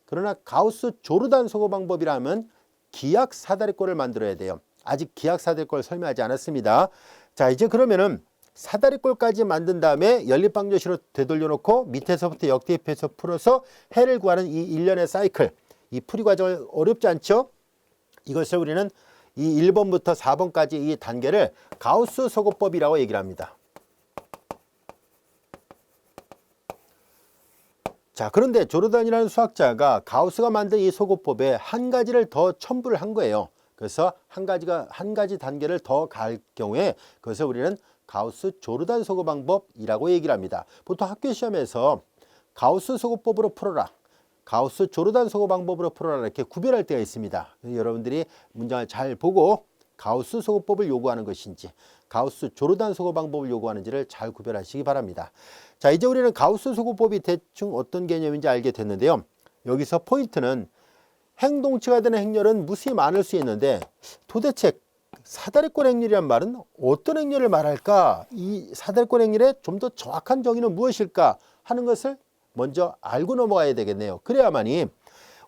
그러나 가우스 조르단 소거 방법이라면 기약 사다리꼴을 만들어야 돼요. 아직 기약 사다리꼴을 설명하지 않았습니다. 자, 이제 그러면은 사다리꼴까지 만든 다음에 연립방정식으로 되돌려 놓고 밑에서부터 역대입해서 풀어서 해를 구하는 이 일련의 사이클, 이 풀이 과정을 어렵지 않죠? 이것을 우리는 이 1번부터 4번까지 이 단계를 가우스 소거법이라고 얘기를 합니다. 자, 그런데 조르단이라는 수학자가 가우스가 만든 이 소거법에 한 가지를 더 첨부를 한 거예요. 그래서 한 가지 단계를 더 갈 경우에 그것을 우리는 가우스 조르단 소거 방법이라고 얘기를 합니다. 보통 학교 시험에서 가우스 소거법으로 풀어라, 가우스 조르단 소거 방법으로 풀어라 이렇게 구별할 때가 있습니다. 여러분들이 문장을 잘 보고 가우스 소거법을 요구하는 것인지 가우스 조르단 소거 방법을 요구하는지를 잘 구별하시기 바랍니다. 자, 이제 우리는 가우스 소거법이 대충 어떤 개념인지 알게 됐는데요. 여기서 포인트는 행동치가 되는 행렬은 무수히 많을 수 있는데 도대체 사다리꼴 행렬이란 말은 어떤 행렬을 말할까? 이 사다리꼴 행렬의 좀 더 정확한 정의는 무엇일까 하는 것을 먼저 알고 넘어가야 되겠네요. 그래야만이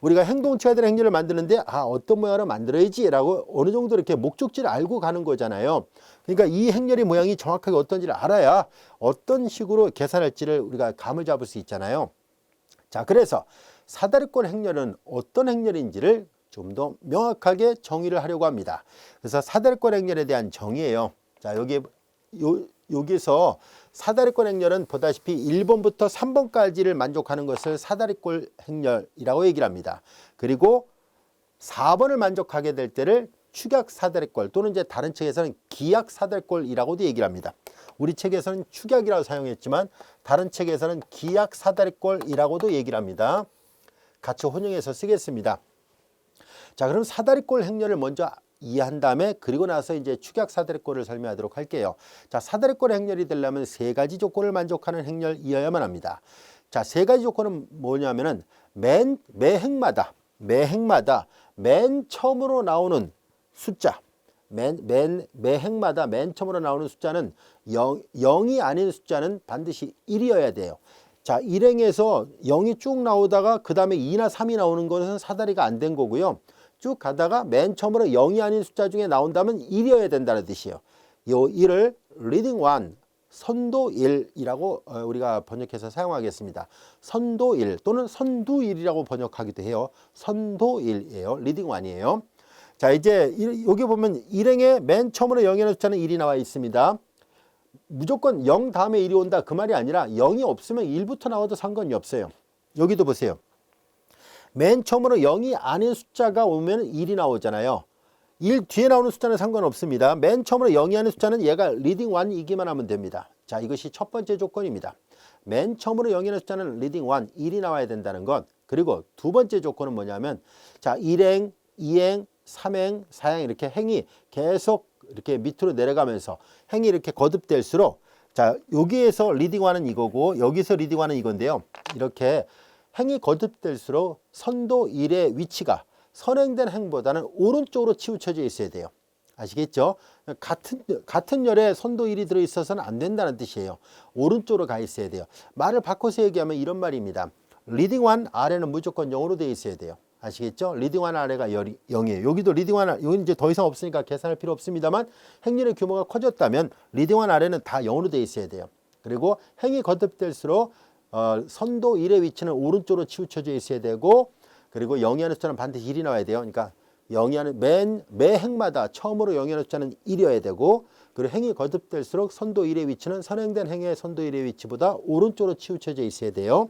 우리가 행동치가 되는 행렬을 만드는데 어떤 모양으로 만들어야지 라고 어느 정도 이렇게 목적지를 알고 가는 거잖아요. 그러니까 이 행렬의 모양이 정확하게 어떤지를 알아야 어떤 식으로 계산할지를 우리가 감을 잡을 수 있잖아요. 자, 그래서 사다리꼴 행렬은 어떤 행렬인지를 좀 더 명확하게 정의를 하려고 합니다. 그래서 사다리꼴 행렬에 대한 정의예요. 자, 여기서 사다리꼴 행렬은 보다시피 1번부터 3번까지를 만족하는 것을 사다리꼴 행렬이라고 얘기를 합니다. 그리고 4번을 만족하게 될 때를 축약 사다리꼴 또는 이제 다른 책에서는 기약 사다리꼴이라고도 얘기를 합니다. 우리 책에서는 축약이라고 사용했지만 다른 책에서는 기약 사다리꼴이라고도 얘기를 합니다. 같이 혼용해서 쓰겠습니다. 자, 그럼 사다리꼴 행렬을 먼저 이해한 다음에 그리고 나서 이제 축약 사다리꼴을 설명하도록 할게요. 자, 사다리꼴 행렬이 되려면 세 가지 조건을 만족하는 행렬이어야만 합니다. 자, 세 가지 조건은 뭐냐면은 매 행마다 맨 처음으로 나오는 숫자, 매 행마다 맨 처음으로 나오는 숫자는 0이 아닌 숫자는 반드시 1이어야 돼요. 자, 1행에서 0이 쭉 나오다가 그 다음에 2나 3이 나오는 것은 사다리가 안 된 거고요. 쭉 가다가 맨 처음으로 0이 아닌 숫자 중에 나온다면 1이어야 된다는 뜻이에요. 이 1을 리딩 1, 선도 1이라고 우리가 번역해서 사용하겠습니다. 선도 1 또는 선두 1이라고 번역하기도 해요. 선도 1이에요. 리딩 1이에요. 자, 이제 여기 보면 1행에 맨 처음으로 0이라는 숫자는 1이 나와 있습니다. 무조건 0 다음에 1이 온다 그 말이 아니라 0이 없으면 1부터 나와도 상관이 없어요. 여기도 보세요. 맨 처음으로 0이 아닌 숫자가 오면 1이 나오잖아요. 1 뒤에 나오는 숫자는 상관없습니다. 맨 처음으로 0이 아닌 숫자는 얘가 리딩 1이기만 하면 됩니다. 자, 이것이 첫 번째 조건입니다. 맨 처음으로 0이 아닌 숫자는 리딩 1, 1이 나와야 된다는 것. 그리고 두 번째 조건은 뭐냐면 자, 1행, 2행, 3행, 4행 이렇게 행이 계속 이렇게 밑으로 내려가면서 행이 이렇게 거듭될수록 자, 여기에서 리딩 1은 이거고 여기서 리딩 1은 이건데요. 이렇게 행이 거듭될수록 선도 1의 위치가 선행된 행보다는 오른쪽으로 치우쳐져 있어야 돼요. 아시겠죠? 같은 열에 선도 1이 들어있어서는 안 된다는 뜻이에요. 오른쪽으로 가 있어야 돼요. 말을 바꿔서 얘기하면 이런 말입니다. 리딩 1 아래는 무조건 0으로 되어 있어야 돼요. 아시겠죠? 리딩 1 아래가 0이에요. 여기도 리딩 1, 여기 이제 더 이상 없으니까 계산할 필요 없습니다만 행렬의 규모가 커졌다면 리딩 1 아래는 다 0으로 되어 있어야 돼요. 그리고 행이 거듭될수록 선도 1의 위치는 오른쪽으로 치우쳐져 있어야 되고 그리고 0이 하는 숫자는 반드시 1이 나와야 돼요. 그러니까 0이 하는 매 행마다 처음으로 0이 하는 숫자는 1이어야 되고 그리고 행이 거듭될수록 선도 1의 위치는 선행된 행의 선도 1의 위치보다 오른쪽으로 치우쳐져 있어야 돼요.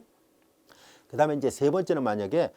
그 다음에 이제 세 번째는 만약에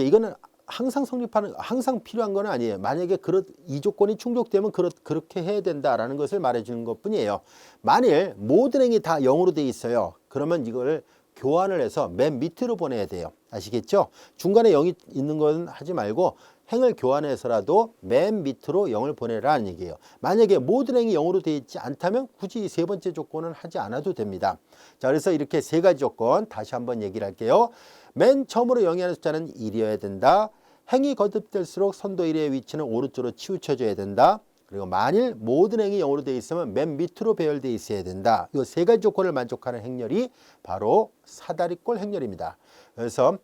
이거는 항상 필요한 건 아니에요. 만약에 이 조건이 충족되면 그렇게 해야 된다라는 것을 말해주는 것 뿐이에요. 만일 모든 행이 다 0으로 돼 있어요. 그러면 이걸 교환을 해서 맨 밑으로 보내야 돼요. 아시겠죠? 중간에 0이 있는 건 하지 말고 행을 교환해서라도 맨 밑으로 0을 보내라는 얘기예요. 만약에 모든 행이 0으로 되어 있지 않다면 굳이 세 번째 조건은 하지 않아도 됩니다. 자, 그래서 이렇게 세 가지 조건 다시 한번 얘기를 할게요. 맨 처음으로 0이 하는 숫자는 1이어야 된다. 행이 거듭될수록 선도 1의 위치는 오른쪽으로 치우쳐져야 된다. 그리고 만일 모든 행이 0으로 되어 있으면 맨 밑으로 배열되어 있어야 된다. 이 세 가지 조건을 만족하는 행렬이 바로 사다리꼴 행렬입니다. 그래서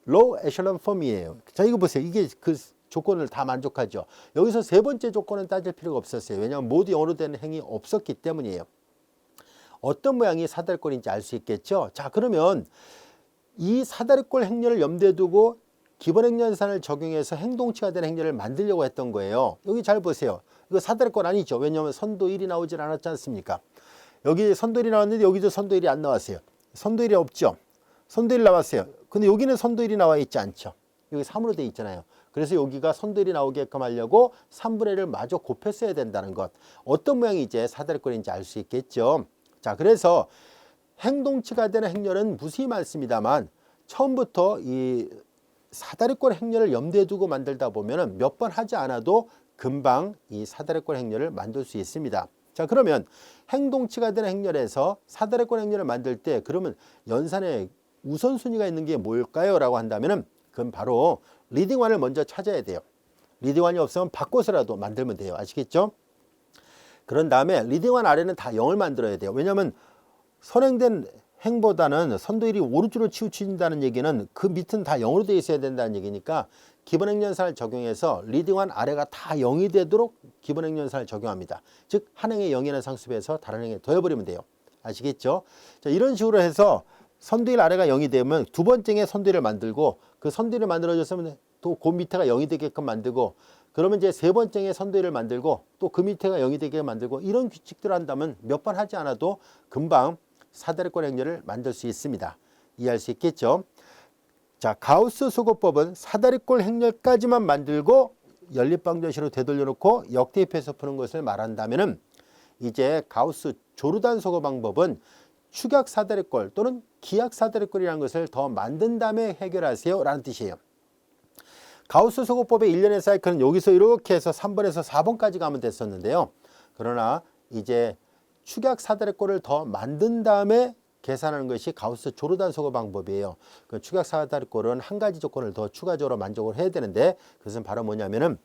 로우 에셜런 폼이에요. 자, 이거 보세요. 이게 그 조건을 다 만족하죠. 여기서 세 번째 조건은 따질 필요가 없었어요. 왜냐하면 모두 0으로 된 행이 없었기 때문이에요. 어떤 모양이 사다리꼴인지 알 수 있겠죠. 자, 그러면 이 사다리꼴 행렬을 염두에 두고 기본 행렬산을 적용해서 행동치가 된 행렬을 만들려고 했던 거예요. 여기 잘 보세요. 이거 사다리꼴 아니죠. 왜냐하면 선도 1이 나오질 않았지 않습니까? 여기 선도 1이 나왔는데 여기도 선도 1이 안 나왔어요. 선도 1이 없죠. 선도 1 나왔어요. 근데 여기는 선도 1이 나와 있지 않죠. 여기 3으로 돼 있잖아요. 그래서 여기가 선도 1이 나오게끔 하려고 3분의 1을 마저 곱했어야 된다는 것. 어떤 모양이 이제 사다리꼴인지 알 수 있겠죠. 자, 그래서 행동치가 되는 행렬은 무수히 많습니다만 처음부터 이 사다리꼴 행렬을 염두에 두고 만들다 보면은 몇 번 하지 않아도 금방 이 사다리꼴 행렬을 만들 수 있습니다. 자, 그러면 행동치가 되는 행렬에서 사다리꼴 행렬을 만들 때 그러면 연산에 우선순위가 있는 게 뭘까요? 라고 한다면은 그건 바로 리딩 1을 먼저 찾아야 돼요. 리딩 1이 없으면 바꿔서라도 만들면 돼요. 아시겠죠? 그런 다음에 리딩 1 아래는 다 0을 만들어야 돼요. 왜냐하면 선행된 행보다는 선도 1이 오른쪽으로 치우친다는 얘기는 그 밑은 다 0으로 되어 있어야 된다는 얘기니까 기본 행연산을 적용해서 리딩 1 아래가 다 0이 되도록 기본 행연산을 적용합니다. 즉 한 행에 0이라는 상수에서 다른 행에 더해버리면 돼요. 아시겠죠? 자, 이런 식으로 해서 선도 1 아래가 0이 되면 두 번째에 선도 1을 만들고 그 선도 1을 만들어줬으면 또 그 밑에가 0이 되게끔 만들고 그러면 이제 세 번째에 선도 1을 만들고 또 그 밑에가 0이 되게 만들고 이런 규칙들을 한다면 몇 번 하지 않아도 금방 사다리꼴 행렬을 만들 수 있습니다. 이해할 수 있겠죠? 자, 가우스 소거법은 사다리꼴 행렬까지만 만들고 연립방정식으로 되돌려 놓고 역대입해서 푸는 것을 말한다면은 이제 가우스 조르단 소거 방법은 축약 사다리꼴 또는 기약 사다리꼴이라는 것을 더 만든 다음에 해결하세요 라는 뜻이에요. 가우스 소거법의 일련의 사이클은 여기서 이렇게 해서 3번에서 4번까지 가면 됐었는데요. 그러나 이제 축약 사다리꼴을 더 만든 다음에 계산하는 것이 가우스 조르단 소거 방법이에요. 그 축약 사다리꼴은 한 가지 조건을 더 추가적으로 만족을 해야 되는데 그것은 바로 뭐냐면은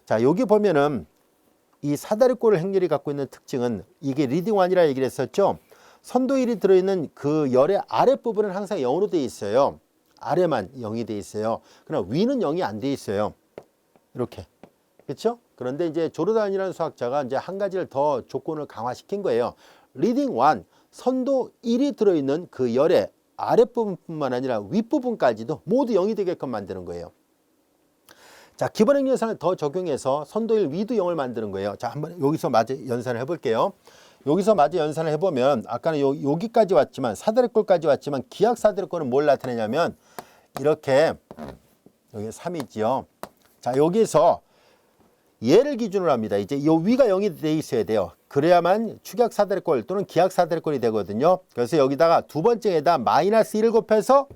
자, 여기 보면은 이 사다리꼴 행렬이 갖고 있는 특징은 이게 리딩 1이라 얘기를 했었죠. 선도 1이 들어있는 그 열의 아랫부분은 항상 0으로 되어 있어요. 아래만 0이 되어 있어요. 그러나 위는 0이 안 되어 있어요. 이렇게. 그렇죠? 그런데 이제 조르단이라는 수학자가 이제 한 가지를 더 조건을 강화시킨 거예요. 리딩 1, 선도 1이 들어있는 그 열의 아랫부분뿐만 아니라 윗부분까지도 모두 0이 되게끔 만드는 거예요. 자, 기본 행연산을 더 적용해서 선도 1 위도 0을 만드는 거예요. 자, 한번 여기서 마저 연산을 해볼게요. 여기서 마저 연산을 해보면 아까는 여기까지 왔지만 사다리꼴까지 왔지만 기약 사다리꼴은 뭘 나타내냐면 이렇게 여기 3이지요. 자, 여기서 얘를 기준으로 합니다. 이제 요 위가 0이 돼 있어야 돼요. 그래야만 축약 사다리꼴 또는 기약 사다리꼴이 되거든요. 그래서 여기다가 두 번째에다 마이너스 1을 곱해서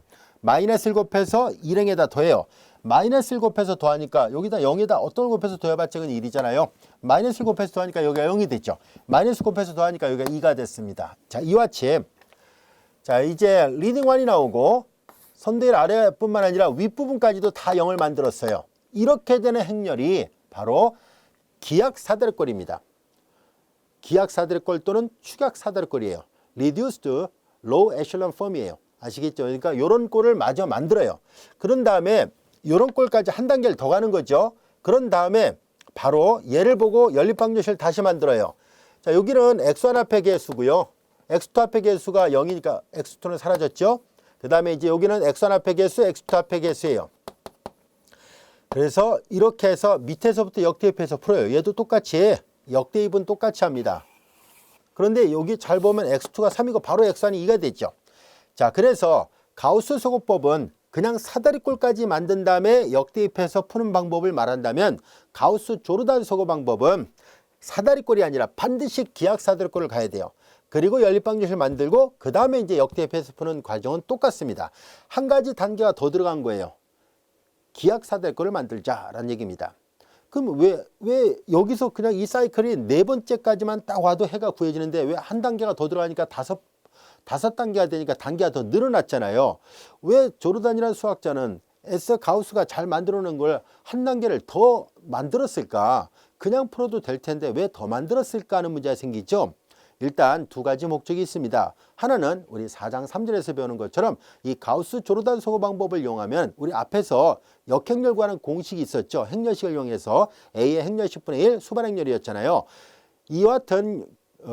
1행에다 더해요. 마이너스 1 곱해서 더하니까 여기다 0에다 어떤 걸 곱해서 더해봤자 1이잖아요. 마이너스 1 곱해서 더하니까 여기가 0이 됐죠. 마이너스 곱해서 더하니까 여기가 2가 됐습니다. 자, 이와 같이 자, 이제 리딩 1이 나오고 선도 1 아래뿐만 아니라 윗부분까지도 다 0을 만들었어요. 이렇게 되는 행렬이 바로 기약 사다리꼴입니다. 기약 사다리꼴 또는 축약 사다리꼴이에요. Reduced Low Echelon Form이에요. 아시겠죠? 그러니까 이런 꼴을 마저 만들어요. 그런 다음에 이런 꼴까지 한 단계를 더 가는 거죠. 그런 다음에 바로 얘를 보고 연립방정식을 다시 만들어요. 자, 여기는 x1 앞에 개수고요. x2 앞에 개수가 0이니까 x2는 사라졌죠. 그 다음에 이제 여기는 x1 앞에 개수, x2 앞에 개수예요. 그래서 이렇게 해서 밑에서부터 역대입해서 풀어요. 얘도 똑같이 역대입은 똑같이 합니다. 그런데 여기 잘 보면 x2가 3이고 바로 x1이 2가 됐죠. 자, 그래서 가우스 소거법은 그냥 사다리꼴까지 만든 다음에 역대입해서 푸는 방법을 말한다면 가우스 조르단 소거 방법은 사다리꼴이 아니라 반드시 기약 사다리꼴을 가야 돼요. 그리고 연립방정식을 만들고 그 다음에 이제 역대입해서 푸는 과정은 똑같습니다. 한 가지 단계가 더 들어간 거예요. 기약 사다리꼴을 만들자라는 얘기입니다. 그럼 왜 여기서 그냥 이 사이클이 네 번째까지만 딱 와도 해가 구해지는데 왜 한 단계가 더 들어가니까 다섯 단계가 되니까 단계가 더 늘어났잖아요. 왜 조르단이라는 수학자는 에서 가우스가 잘 만들어 놓은 걸 한 단계를 더 만들었을까? 그냥 풀어도 될 텐데 왜 더 만들었을까 하는 문제가 생기죠. 일단 두 가지 목적이 있습니다. 하나는 우리 4장 3절에서 배우는 것처럼 이 가우스 조르단 소거 방법을 이용하면 우리 앞에서 역행렬 구하는 공식이 있었죠. 행렬식을 이용해서 A의 행렬식분의 1 수반행렬이었잖아요. 이와 같은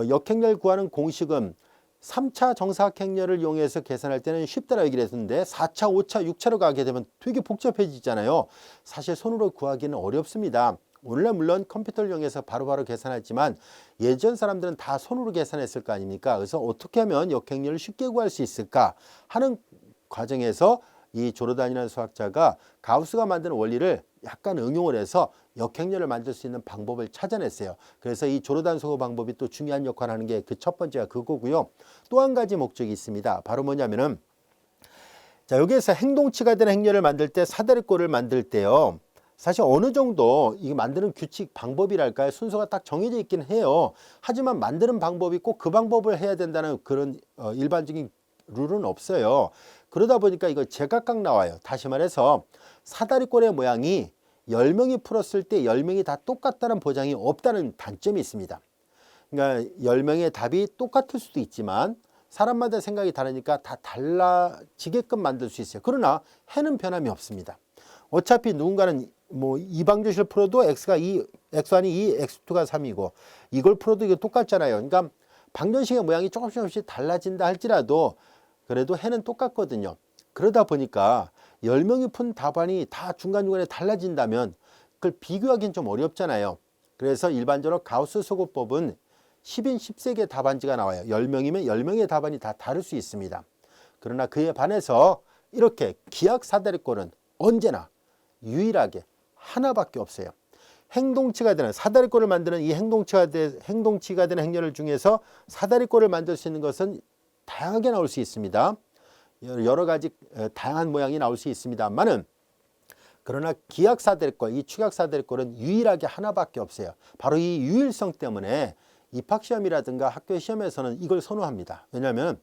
역행렬 구하는 공식은 3차 정사각행렬을 이용해서 계산할 때는 쉽다라고 얘기를 했는데 4차, 5차, 6차로 가게 되면 되게 복잡해지잖아요. 사실 손으로 구하기는 어렵습니다. 오늘날 물론 컴퓨터를 이용해서 바로바로 계산하지만 예전 사람들은 다 손으로 계산했을 거 아닙니까? 그래서 어떻게 하면 역행렬을 쉽게 구할 수 있을까 하는 과정에서 이 조르단이라는 수학자가 가우스가 만드는 원리를 약간 응용을 해서 역행렬을 만들 수 있는 방법을 찾아냈어요. 그래서 이 조르단 소거 방법이 또 중요한 역할을 하는 게 그 첫 번째가 그거고요. 또 한 가지 목적이 있습니다. 바로 뭐냐면은 자, 여기에서 행동치가 되는 행렬을 만들 때 사다리꼴을 만들 때요. 사실 어느 정도 이 만드는 규칙 방법이랄까요? 순서가 딱 정해져 있긴 해요. 하지만 만드는 방법이 꼭 그 방법을 해야 된다는 그런 일반적인 룰은 없어요. 그러다 보니까 이거 제각각 나와요. 다시 말해서 사다리꼴의 모양이 10명이 풀었을 때 10명이 다 똑같다는 보장이 없다는 단점이 있습니다. 그러니까 10명의 답이 똑같을 수도 있지만 사람마다 생각이 다르니까 다 달라지게끔 만들 수 있어요. 그러나 해는 변함이 없습니다. 어차피 누군가는 뭐 이방정식을 풀어도 x가 2, x1이 2, x2가 3이고 이걸 풀어도 이게 똑같잖아요. 그러니까 방정식의 모양이 조금씩 달라진다 할지라도 그래도 해는 똑같거든요. 그러다 보니까 10명이 푼 답안이 다 중간중간에 달라진다면 그걸 비교하기는 좀 어렵잖아요. 그래서 일반적으로 가우스 소거법은 10인 10세개의 답안지가 나와요. 10명이면 10명의 답안이 다 다를 수 있습니다. 그러나 그에 반해서 이렇게 기하 사다리꼴은 언제나 유일하게 하나밖에 없어요. 행동치가 되는 사다리꼴을 만드는 이 행동치가 되는 행렬을 중에서 사다리꼴을 만들 수 있는 것은 다양하게 나올 수 있습니다. 여러 가지 다양한 모양이 나올 수 있습니다만은 그러나 기하 사다리꼴, 이 축약 사다리꼴은 유일하게 하나밖에 없어요. 바로 이 유일성 때문에 입학시험이라든가 학교 시험에서는 이걸 선호합니다. 왜냐하면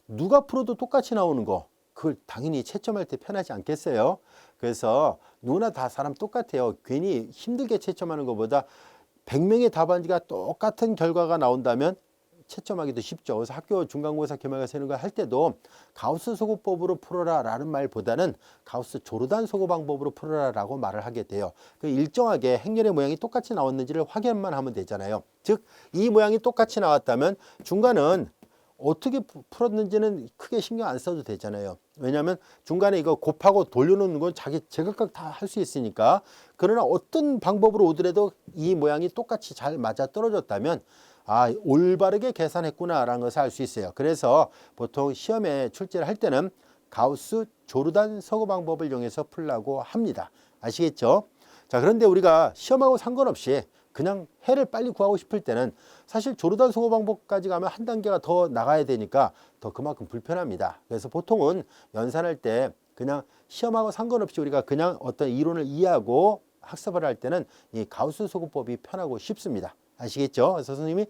누가 풀어도 똑같이 나오는 거 그걸 당연히 채점할 때 편하지 않겠어요? 그래서 누구나 다 사람 똑같아요. 괜히 힘들게 채점하는 것보다 100명의 답안지가 똑같은 결과가 나온다면 채점하기도 쉽죠. 그래서 학교 중간고사 기말고사 이런 거 할 때도 가우스 소거법으로 풀어라 라는 말보다는 가우스 조르단 소거 방법으로 풀어라 라고 말을 하게 돼요. 그 일정하게 행렬의 모양이 똑같이 나왔는지를 확인만 하면 되잖아요. 즉 이 모양이 똑같이 나왔다면 중간은 어떻게 풀었는지는 크게 신경 안 써도 되잖아요. 왜냐하면 중간에 이거 곱하고 돌려놓는 건 제각각 다 할 수 있으니까. 그러나 어떤 방법으로 오더라도 이 모양이 똑같이 잘 맞아 떨어졌다면 아, 올바르게 계산했구나 라는 것을 알 수 있어요. 그래서 보통 시험에 출제를 할 때는 가우스 조르단 서거 방법을 이용해서 풀라고 합니다. 아시겠죠? 자, 그런데 우리가 시험하고 상관없이 그냥 해를 빨리 구하고 싶을 때는 사실 조르단 소거 방법까지 가면 한 단계가 더 나가야 되니까 더 그만큼 불편합니다. 그래서 보통은 연산할 때 그냥 시험하고 상관없이 우리가 그냥 어떤 이론을 이해하고 학습을 할 때는 이 가우스 소거법이 편하고 쉽습니다. 아시겠죠? 그래서 선생님이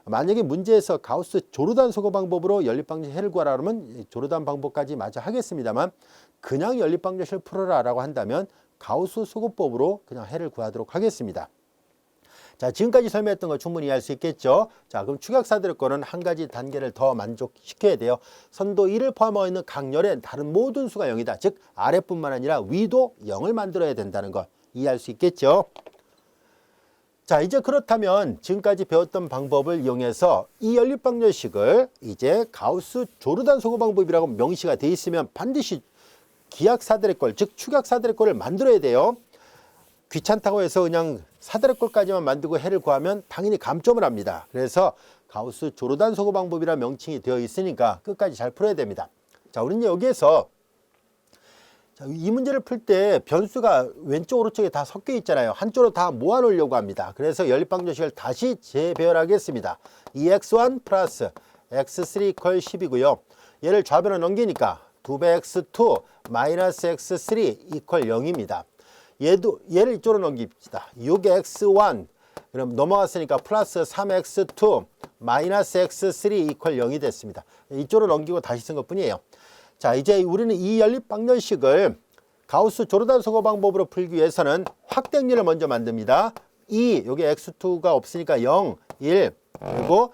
만약에 문제에서 가우스 조르단 소거 방법으로 연립방정식 해를 구하라 그러면 조르단 방법까지 마저 하겠습니다만 그냥 연립방정식을 풀어라 라고 한다면 가우스 소거법으로 그냥 해를 구하도록 하겠습니다. 자, 지금까지 설명했던 거 충분히 이해할 수 있겠죠? 자, 그럼 축약사들의 거는 한 가지 단계를 더 만족시켜야 돼요. 선도 1을 포함하고 있는 각열의 다른 모든 수가 0이다. 즉 아래뿐만 아니라 위도 0을 만들어야 된다는 걸 이해할 수 있겠죠? 자, 이제 그렇다면 지금까지 배웠던 방법을 이용해서 이 연립방정식을 이제 가우스 조르단 소거 방법이라고 명시가 돼 있으면 반드시 기하사들의 즉 축약사들의 꼴을 만들어야 돼요. 귀찮다고 해서 그냥 사다리꼴까지만 만들고 해를 구하면 당연히 감점을 합니다. 그래서 가우스 조르단 소거 방법이라는 명칭이 되어 있으니까 끝까지 잘 풀어야 됩니다. 자, 우리는 여기에서 이 문제를 풀 때 변수가 왼쪽 오른쪽에 다 섞여 있잖아요. 한쪽으로 다 모아 놓으려고 합니다. 그래서 연립방정식을 다시 재배열하겠습니다. 2x1 플러스 x3 이퀄 10이고요. 얘를 좌변으로 넘기니까 2배 x2 마이너스 x3 이퀄 0입니다. 얘를 이쪽으로 넘깁시다. 6x1 그럼 넘어갔으니까 플러스 3x2 마이너스 x3 이퀄 0이 됐습니다. 이쪽으로 넘기고 다시 쓴 것뿐이에요. 자, 이제 우리는 이 연립방정식을 가우스 조르단 소거 방법으로 풀기 위해서는 확대행렬을 먼저 만듭니다. 2, 여기 x2가 없으니까 0, 1, 그리고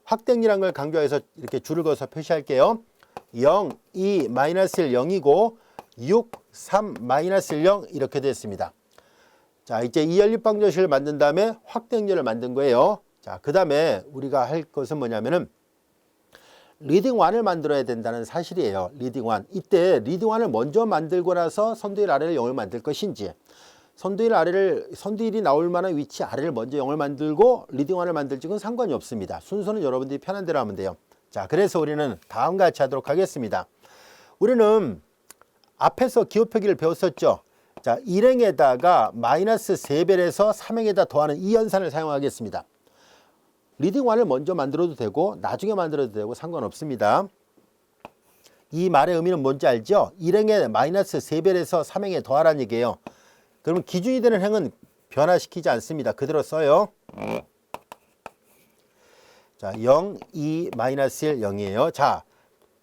확대행렬이라는 걸 강조해서 이렇게 줄을 그어서 표시할게요. 0, 2, 마이너스 1, 0이고 6, 3, 마이너스 1, 0 이렇게 됐습니다. 자, 이제 이 연립방정식을 만든 다음에 확대행렬을 만든 거예요. 자, 그 다음에 우리가 할 것은 뭐냐면은 리딩 1을 만들어야 된다는 사실이에요. 리딩 1. 이때 리딩 1을 먼저 만들고 나서 선도 1 아래를 0을 만들 것인지 선도 1이 나올 만한 위치 아래를 먼저 0을 만들고 리딩 1을 만들지는 상관이 없습니다. 순서는 여러분들이 편한 대로 하면 돼요. 자, 그래서 우리는 다음과 같이 하도록 하겠습니다. 우리는 앞에서 기호표기를 배웠었죠. 자, 1행에다가 마이너스 3배에서 3행에다 더하는 이 연산을 사용하겠습니다. 리딩 1을 먼저 만들어도 되고 나중에 만들어도 되고 상관없습니다. 이 말의 의미는 뭔지 알죠? 1행에 마이너스 3배에서 3행에 더하라는 얘기예요. 그러면 기준이 되는 행은 변화시키지 않습니다. 그대로 써요. 자, 0, 2, 마이너스 1, 0이에요. 자,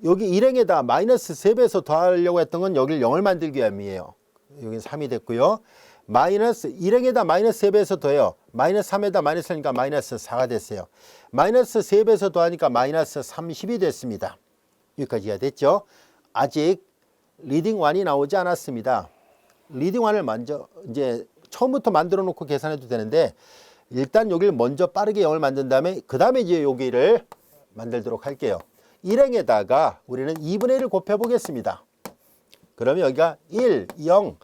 여기 1행에다 마이너스 3배에서 더하려고 했던 건 여기를 0을 만들기 위함이에요. 여기는 3이 됐고요. 마이너스 1행에다 마이너스 3배에서 더해요. 마이너스 3에다 마이너스 하니까 마이너스 4가 됐어요. 마이너스 3배에서 더하니까 마이너스 30이 됐습니다. 여기까지 이해가 됐죠? 아직 리딩 1이 나오지 않았습니다. 리딩 1을 먼저 이제 처음부터 만들어 놓고 계산해도 되는데 일단 여기를 먼저 빠르게 0을 만든 다음에 그 다음에 이제 여기를 만들도록 할게요. 1행에다가 우리는 2분의 1을 곱해 보겠습니다. 그러면 여기가 1, 0,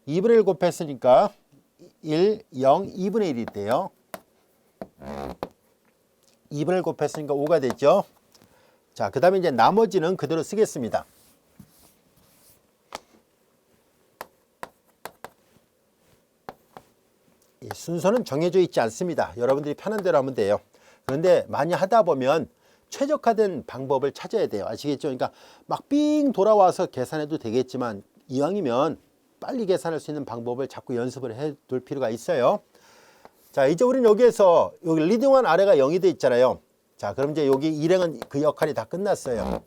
2분의 1 곱했으니까 1, 0, 2분의 1이 돼요. 2분의 1 곱했으니까 5가 됐죠. 자, 그 다음에 이제 나머지는 그대로 쓰겠습니다. 이 순서는 정해져 있지 않습니다. 여러분들이 편한 대로 하면 돼요. 그런데 많이 하다 보면 최적화된 방법을 찾아야 돼요. 아시겠죠? 그러니까 막 삥 돌아와서 계산해도 되겠지만 이왕이면 빨리 계산할 수 있는 방법을 자꾸 연습을 해둘 필요가 있어요. 자, 이제 우리는 여기에서 여기 리딩 1 아래가 0이 돼 있잖아요. 자, 그럼 이제 여기 일행은 그 역할이 다 끝났어요.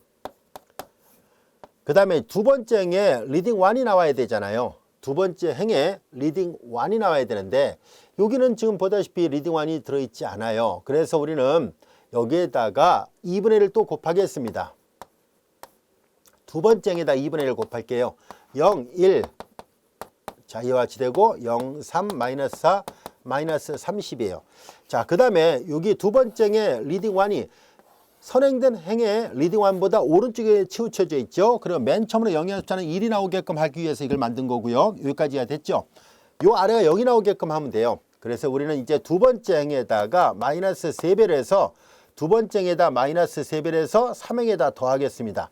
그 다음에 두 번째 행에 리딩 1이 나와야 되잖아요. 두 번째 행에 리딩 1이 나와야 되는데 여기는 지금 보다시피 리딩 1이 들어있지 않아요. 그래서 우리는 여기에다가 2분의 1을 또 곱하겠습니다. 두 번째 행에다 2분의 1을 곱할게요. 0, 1. 자, 이와 같이 되고 0, 3, 마이너스 4, 마이너스 30이에요. 자, 그 다음에 여기 두 번째 행에 리딩 1이 선행된 행에 리딩 1보다 오른쪽에 치우쳐져 있죠. 그리고 맨 처음으로 영의 숫자는 1이 나오게끔 하기 위해서 이걸 만든 거고요. 여기까지가 됐죠. 요 아래가 0이 나오게끔 하면 돼요. 그래서 우리는 이제 두 번째 행에다가 마이너스 3배를 해서 두 번째 행에다 마이너스 3배를 해서 3행에다 더하겠습니다.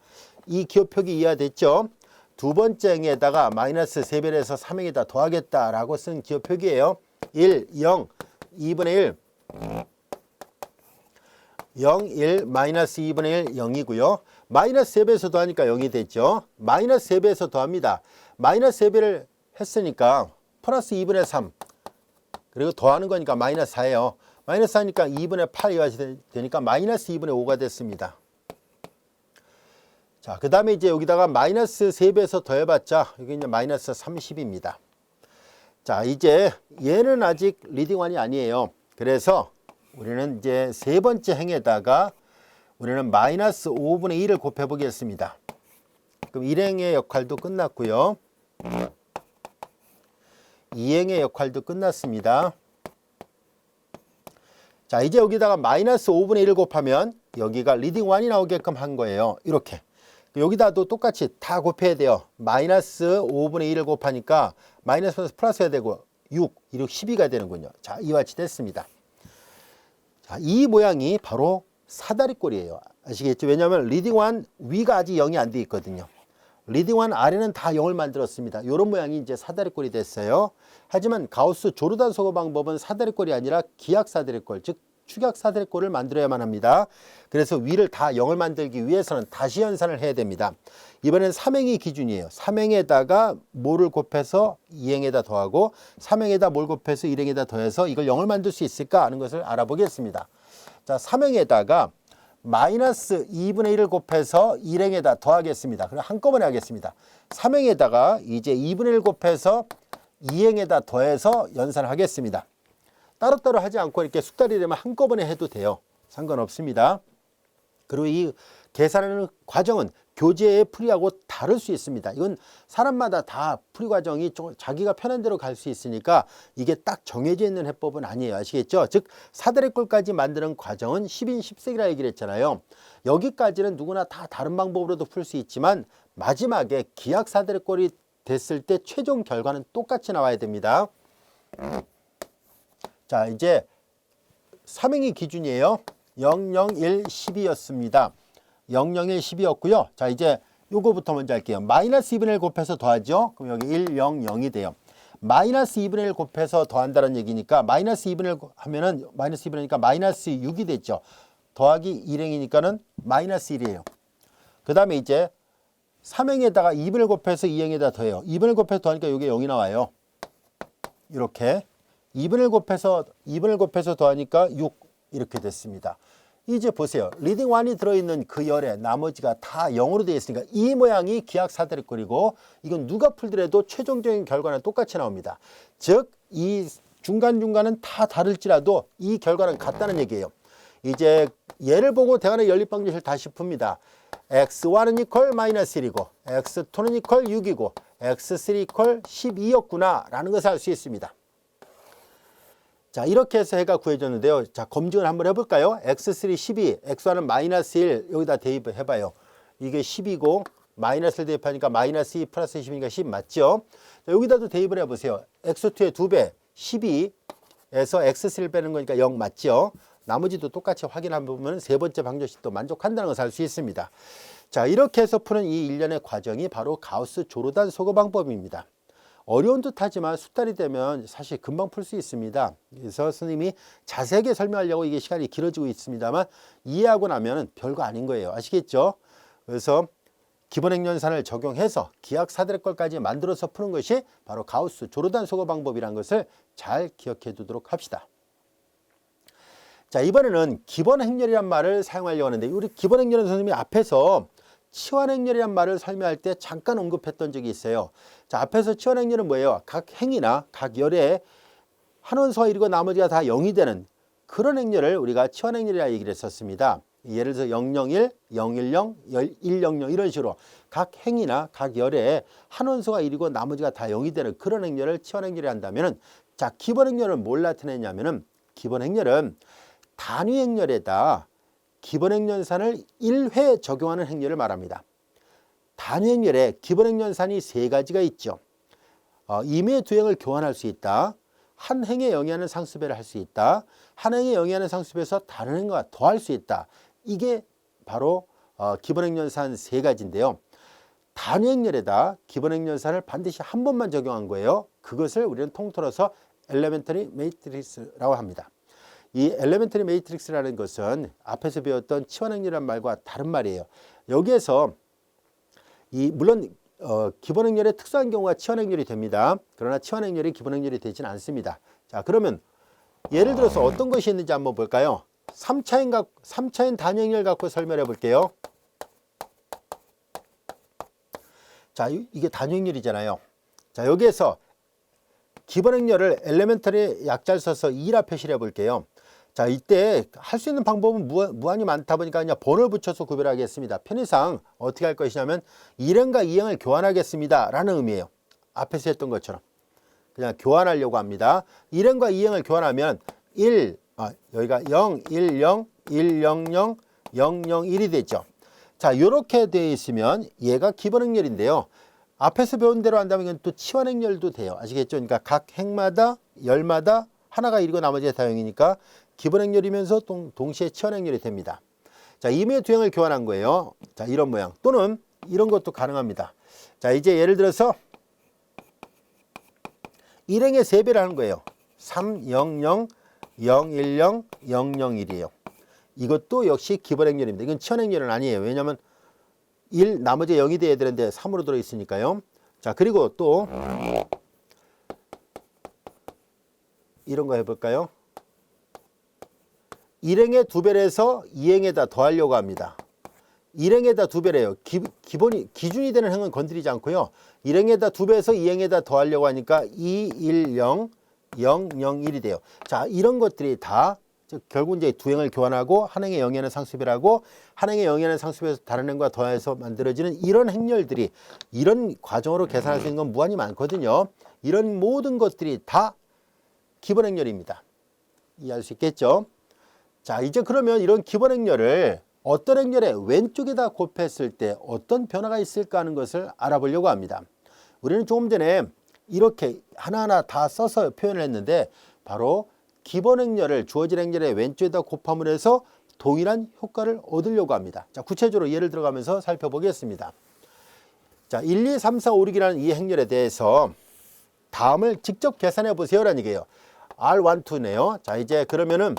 이 기호표기 이해됐죠? 두 번째 행에다가 마이너스 3배를 해서 3행에다 더하겠다라고 쓴 기호표기예요. 1, 0, 2분의 1, 0, 1, 마이너스 2분의 1, 0이고요. 마이너스 3배에서 더하니까 0이 됐죠. 마이너스 3배에서 더합니다. 마이너스 3배를 했으니까 플러스 2분의 3 그리고 더하는 거니까 마이너스 4예요. 마이너스 4니까 2분의 8이 되니까 마이너스 2분의 5가 됐습니다. 자, 그 다음에 이제 여기다가 마이너스 3배에서 더해봤자 여기 이제 마이너스 30입니다. 자, 이제 얘는 아직 리딩 1이 아니에요. 그래서 우리는 이제 세 번째 행에다가 우리는 마이너스 5분의 1을 곱해 보겠습니다. 그럼 1행의 역할도 끝났고요. 2행의 역할도 끝났습니다. 자, 이제 여기다가 마이너스 5분의 1을 곱하면 여기가 리딩 1이 나오게끔 한 거예요. 이렇게. 여기다도 똑같이 다 곱해야 돼요. 마이너스 5분의 1을 곱하니까 마이너스 플러스 해야 되고 6, 6, 12가 되는군요. 자, 이와 같이 됐습니다. 자, 이 모양이 바로 사다리꼴이에요. 아시겠죠? 왜냐하면 리딩 1 위가 아직 0이 안 돼 있거든요. 리딩 1 아래는 다 0을 만들었습니다. 이런 모양이 이제 사다리꼴이 됐어요. 하지만 가우스 조르단 소거 방법은 사다리꼴이 아니라 기약 사다리꼴, 즉 축약 사다리꼴을 만들어야만 합니다. 그래서 위를 다 0을 만들기 위해서는 다시 연산을 해야 됩니다. 이번엔 3행이 기준이에요. 3행에다가 뭐를 곱해서 2행에다 더하고 3행에다 뭘 곱해서 1행에다 더해서 이걸 0을 만들 수 있을까 하는 것을 알아보겠습니다. 자, 3행에다가 마이너스 2분의 1을 곱해서 1행에다 더하겠습니다. 그럼 한꺼번에 하겠습니다. 3행에다가 이제 2분의 1 곱해서 2행에다 더해서 연산을 하겠습니다. 따로따로 하지 않고 이렇게 숙달이 되면 한꺼번에 해도 돼요. 상관없습니다. 그리고 이 계산하는 과정은 교재의 풀이하고 다를 수 있습니다. 이건 사람마다 다 풀이 과정이 좀 자기가 편한 대로 갈 수 있으니까 이게 딱 정해져 있는 해법은 아니에요. 아시겠죠? 즉 사다리꼴까지 만드는 과정은 10인 10색이라 얘기를 했잖아요. 여기까지는 누구나 다 다른 방법으로도 풀 수 있지만 마지막에 기약 사다리꼴이 됐을 때 최종 결과는 똑같이 나와야 됩니다. 자, 이제 3행이 기준이에요. 0, 0, 1, 12였습니다. 0, 0, 1, 12였고요. 자, 이제 요거부터 먼저 할게요. 마이너스 2분의 1 곱해서 더하죠. 그럼 여기 1, 0, 0이 돼요. 마이너스 2분의 1 곱해서 더한다는 얘기니까 마이너스 2분의 1 하면은 마이너스 2분의 1이니까 마이너스 6이 됐죠. 더하기 1행이니까는 마이너스 1이에요. 그 다음에 이제 3행에다가 2분의 1 곱해서 2행에다 더해요. 2분의 1 곱해서 더하니까 이게 0이 나와요. 이렇게 2분의 1 곱해서 더하니까 6 이렇게 됐습니다. 이제 보세요. 리딩 1이 들어있는 그 열에 나머지가 다 0으로 되어 있으니까 이 모양이 기하사대립꼴이고 이건 누가 풀더라도 최종적인 결과는 똑같이 나옵니다. 즉 이 중간중간은 다 다를지라도 이 결과는 같다는 얘기예요. 이제 얘를 보고 대안의 연립방정식을 다시 풉니다. x1은 이퀄 마이너스 1이고 x2는 이퀄 6이고 x3 이퀄 12였구나 라는 것을 알 수 있습니다. 자, 이렇게 해서 해가 구해졌는데요. 자, 검증을 한번 해볼까요? x3 12, x1은 마이너스 1 여기다 대입해봐요. 이게 10이고 마이너스를 대입하니까 마이너스 2 플러스 10이니까 10 맞죠? 자, 여기다도 대입을 해보세요. x2의 2배 12에서 x3를 빼는 거니까 0 맞죠? 나머지도 똑같이 확인해보면 세 번째 방정식도 만족한다는 것을 알 수 있습니다. 자, 이렇게 해서 푸는 이 일련의 과정이 바로 가우스 조르단 소거 방법입니다. 어려운 듯하지만 숫달이 되면 사실 금방 풀 수 있습니다. 그래서 스님이 자세하게 설명하려고 이게 시간이 길어지고 있습니다만 이해하고 나면 별거 아닌 거예요. 아시겠죠? 그래서 기본행연산을 적용해서 기하사대립꼴까지 만들어서 푸는 것이 바로 가우스 조르단 소거 방법이라는 것을 잘 기억해 두도록 합시다. 자, 이번에는 기본행렬이란 말을 사용하려고 하는데 우리 기본행렬은 선생님이 앞에서 치환행렬이란 말을 설명할 때 잠깐 언급했던 적이 있어요. 자, 앞에서 치환행렬은 뭐예요? 각 행이나 각 열에 한 원소가 1이고 나머지가 다 0이 되는 그런 행렬을 우리가 치환행렬이라 얘기를 했었습니다. 예를 들어서 001, 010, 100 이런 식으로 각 행이나 각 열에 한 원소가 1이고 나머지가 다 0이 되는 그런 행렬을 치환행렬이 한다면은 자, 기본행렬은 뭘 나타내냐면은 기본행렬은 단위 행렬에다 기본행렬산을 1회 적용하는 행렬을 말합니다. 단위 행렬에 기본행렬산이 세 가지가 있죠. 임의 두 행을 교환할 수 있다. 한 행에 영위하는 상수배를 할 수 있다. 한 행에 영위하는 상수배에서 다른 행과 더할 수 있다. 이게 바로 기본행렬산 세 가지인데요. 단위 행렬에다 기본행렬산을 반드시 한 번만 적용한 거예요. 그것을 우리는 통틀어서 엘레멘터리 매트릭스라고 합니다. 이 엘레멘터리 매트릭스라는 것은 앞에서 배웠던 치환행렬이라는 말과 다른 말이에요. 여기에서 물론 기본행렬의 특수한 경우가 치환행렬이 됩니다. 그러나 치환행렬이 기본행렬이 되지는 않습니다. 자, 그러면 예를 들어서 어떤 것이 있는지 한번 볼까요? 3차인 단위행렬 갖고 설명해 볼게요. 자, 이게 단위행렬이잖아요. 자, 여기에서 기본행렬을 엘레멘터리 약자를 써서 2라 표시를 해 볼게요. 자, 이때 할 수 있는 방법은 무한히 많다 보니까 그냥 번호를 붙여서 구별하겠습니다. 편의상 어떻게 할 것이냐면 1행과 2행을 교환하겠습니다 라는 의미예요. 앞에서 했던 것처럼 그냥 교환하려고 합니다. 1행과 2행을 교환하면 여기가 0, 1, 0, 1, 0, 0, 0, 0, 1이 되죠. 자, 이렇게 되어 있으면 얘가 기본행렬인데요. 앞에서 배운 대로 한다면 이건 또 치환행렬도 돼요. 아시겠죠? 그러니까 각 행마다 열마다 하나가 1이고 나머지가 다 0이니까 기본행렬이면서 동시에 치환행렬이 됩니다. 자, 임의 두 행을 교환한 거예요. 자, 이런 모양 또는 이런 것도 가능합니다. 자, 이제 예를 들어서 1행의 3배를 하는 거예요. 3, 0, 0, 0, 1, 0, 0, 0, 1이에요. 이것도 역시 기본행렬입니다. 이건 치환행렬은 아니에요. 왜냐하면 1 나머지 0이 돼야 되는데 3으로 들어있으니까요. 자, 그리고 또 이런 거 해볼까요? 1행의 2배를 해서 2행에다 더하려고 합니다. 1행에다 2배를 해요. 기준이 되는 행은 건드리지 않고요. 1행에다 2배에서 2행에다 더하려고 하니까 2, 1, 0, 0, 0, 1이 돼요. 자, 이런 것들이 다 결국 이제 두 행을 교환하고 한 행의 영위하는 상수배를 하고 한 행의 영위하는 상수배에서 다른 행과 더해서 만들어지는 이런 행렬들이 이런 과정으로 계산할 수 있는 건 무한히 많거든요. 이런 모든 것들이 다 기본행렬입니다. 이해할 수 있겠죠? 자, 이제 그러면 이런 기본행렬을 어떤 행렬의 왼쪽에다 곱했을 때 어떤 변화가 있을까 하는 것을 알아보려고 합니다. 우리는 조금 전에 이렇게 하나하나 다 써서 표현을 했는데 바로 기본행렬을 주어진 행렬의 왼쪽에다 곱함을 해서 동일한 효과를 얻으려고 합니다. 자, 구체적으로 예를 들어가면서 살펴보겠습니다. 자, 1, 2, 3, 4, 5, 6이라는 이 행렬에 대해서 다음을 직접 계산해 보세요라는 얘기예요. R1, 2네요. 자, 이제 그러면은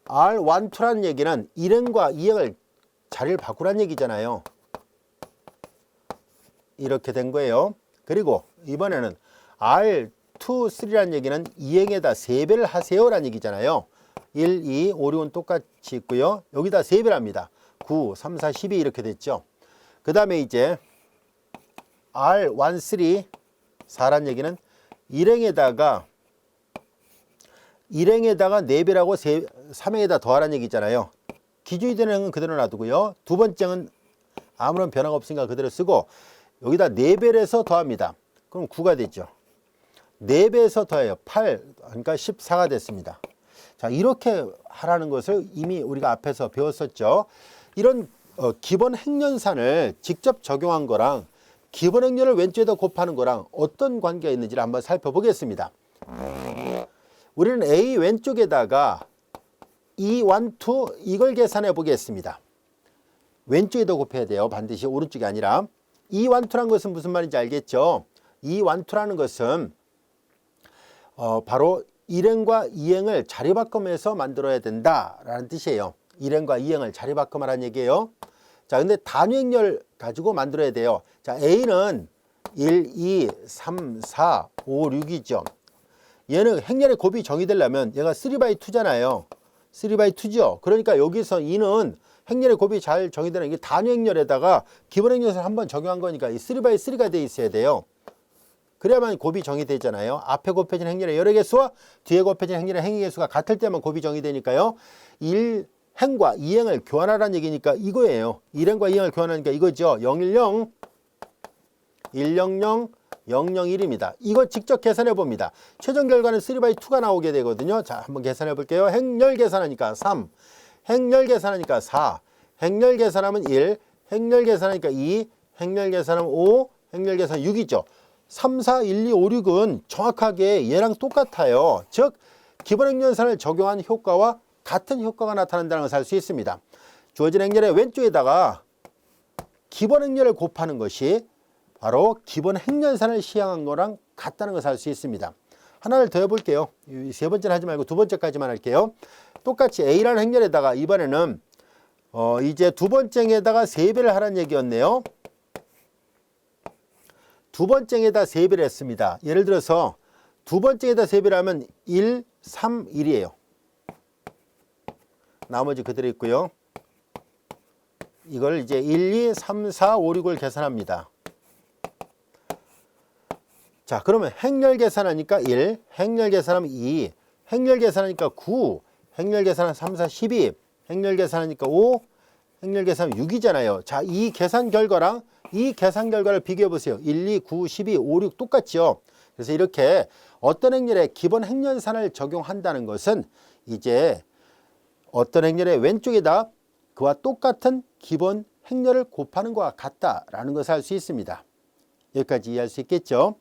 R1, 2라는 얘기는 1행과 2행을 자리를 바꾸라는 얘기잖아요. 이렇게 된 거예요. 그리고 이번에는 R2, 3라는 얘기는 2행에다 3배를 하세요라는 얘기잖아요. 1, 2, 5, 6은 똑같이 있고요. 여기다 3배를 합니다. 9, 3, 4, 12 이렇게 됐죠. 그 다음에 이제 R1, 3, 4라는 얘기는 1행에다가 4배라고 3행에다 더하라는 얘기잖아요. 기준이 되는 행은 그대로 놔두고요. 두 번째는 아무런 변화가 없으니까 그대로 쓰고 여기다 4배를 해서 더합니다. 그럼 9가 됐죠. 4배에서 더해요. 8, 그러니까 14가 됐습니다. 자, 이렇게 하라는 것을 이미 우리가 앞에서 배웠었죠. 이런 기본 행렬산을 직접 적용한 거랑 기본 행렬을 왼쪽에다 곱하는 거랑 어떤 관계가 있는지를 한번 살펴보겠습니다. 우리는 A 왼쪽에다가 E1, 2 이걸 계산해 보겠습니다. 왼쪽에다 곱해야 돼요. 반드시 오른쪽이 아니라. E1, 2라는 것은 무슨 말인지 알겠죠? E1, 2라는 것은 바로 1행과 2행을 자리바꿈해서 만들어야 된다라는 뜻이에요. 1행과 2행을 자리바꿈하라는 얘기예요. 자, 근데 단위행렬 가지고 만들어야 돼요. 자, A는 1, 2, 3, 4, 5, 6이죠. 얘는 행렬의 곱이 정의되려면 얘가 3/2잖아요. 3/2죠. 그러니까 여기서 2는 행렬의 곱이 잘 정의되는 게 단위행렬에다가 기본행렬을 한번 적용한 거니까 이 3/3가 돼 있어야 돼요. 그래야만 곱이 정의되잖아요. 앞에 곱해진 행렬의 여러 개수와 뒤에 곱해진 행렬의 행의 개수가 같을 때만 곱이 정의되니까요. 1행과 2행을 교환하라는 얘기니까 이거예요. 1행과 2행을 교환하니까 이거죠. 010, 100, 001입니다. 이거 직접 계산해 봅니다. 최종 결과는 3/2가 나오게 되거든요. 자, 한번 계산해 볼게요. 행렬 계산하니까 3, 행렬 계산하니까 4, 행렬 계산하면 1, 행렬 계산하니까 2, 행렬 계산하면 5, 행렬 계산 6이죠. 3, 4, 1, 2, 5, 6은 정확하게 얘랑 똑같아요. 즉 기본 행렬산을 적용한 효과와 같은 효과가 나타난다는 것을 알 수 있습니다. 주어진 행렬의 왼쪽에다가 기본 행렬을 곱하는 것이 바로 기본 행렬산을 시행한 거랑 같다는 것을 알 수 있습니다. 하나를 더 해볼게요. 세 번째는 하지 말고 두 번째까지만 할게요. 똑같이 A라는 행렬에다가 이번에는 이제 두 번째에다가 3배를 하라는 얘기였네요. 두 번째에다 3배를 했습니다. 예를 들어서 두 번째에다 3배를 하면 1, 3, 1이에요. 나머지 그대로 있고요. 이걸 이제 1, 2, 3, 4, 5, 6을 계산합니다. 자, 그러면 행렬 계산하니까 1, 행렬 계산하면 2, 행렬 계산하니까 9, 행렬 계산하면 3, 4, 12, 행렬 계산하니까 5, 행렬 계산하면 6이잖아요. 자, 이 계산 결과랑 이 계산 결과를 비교해 보세요. 1, 2, 9, 12, 5, 6 똑같죠. 그래서 이렇게 어떤 행렬에 기본 행렬산을 적용한다는 것은 이제 어떤 행렬의 왼쪽에다 그와 똑같은 기본 행렬을 곱하는 것과 같다라는 것을 알 수 있습니다. 여기까지 이해할 수 있겠죠.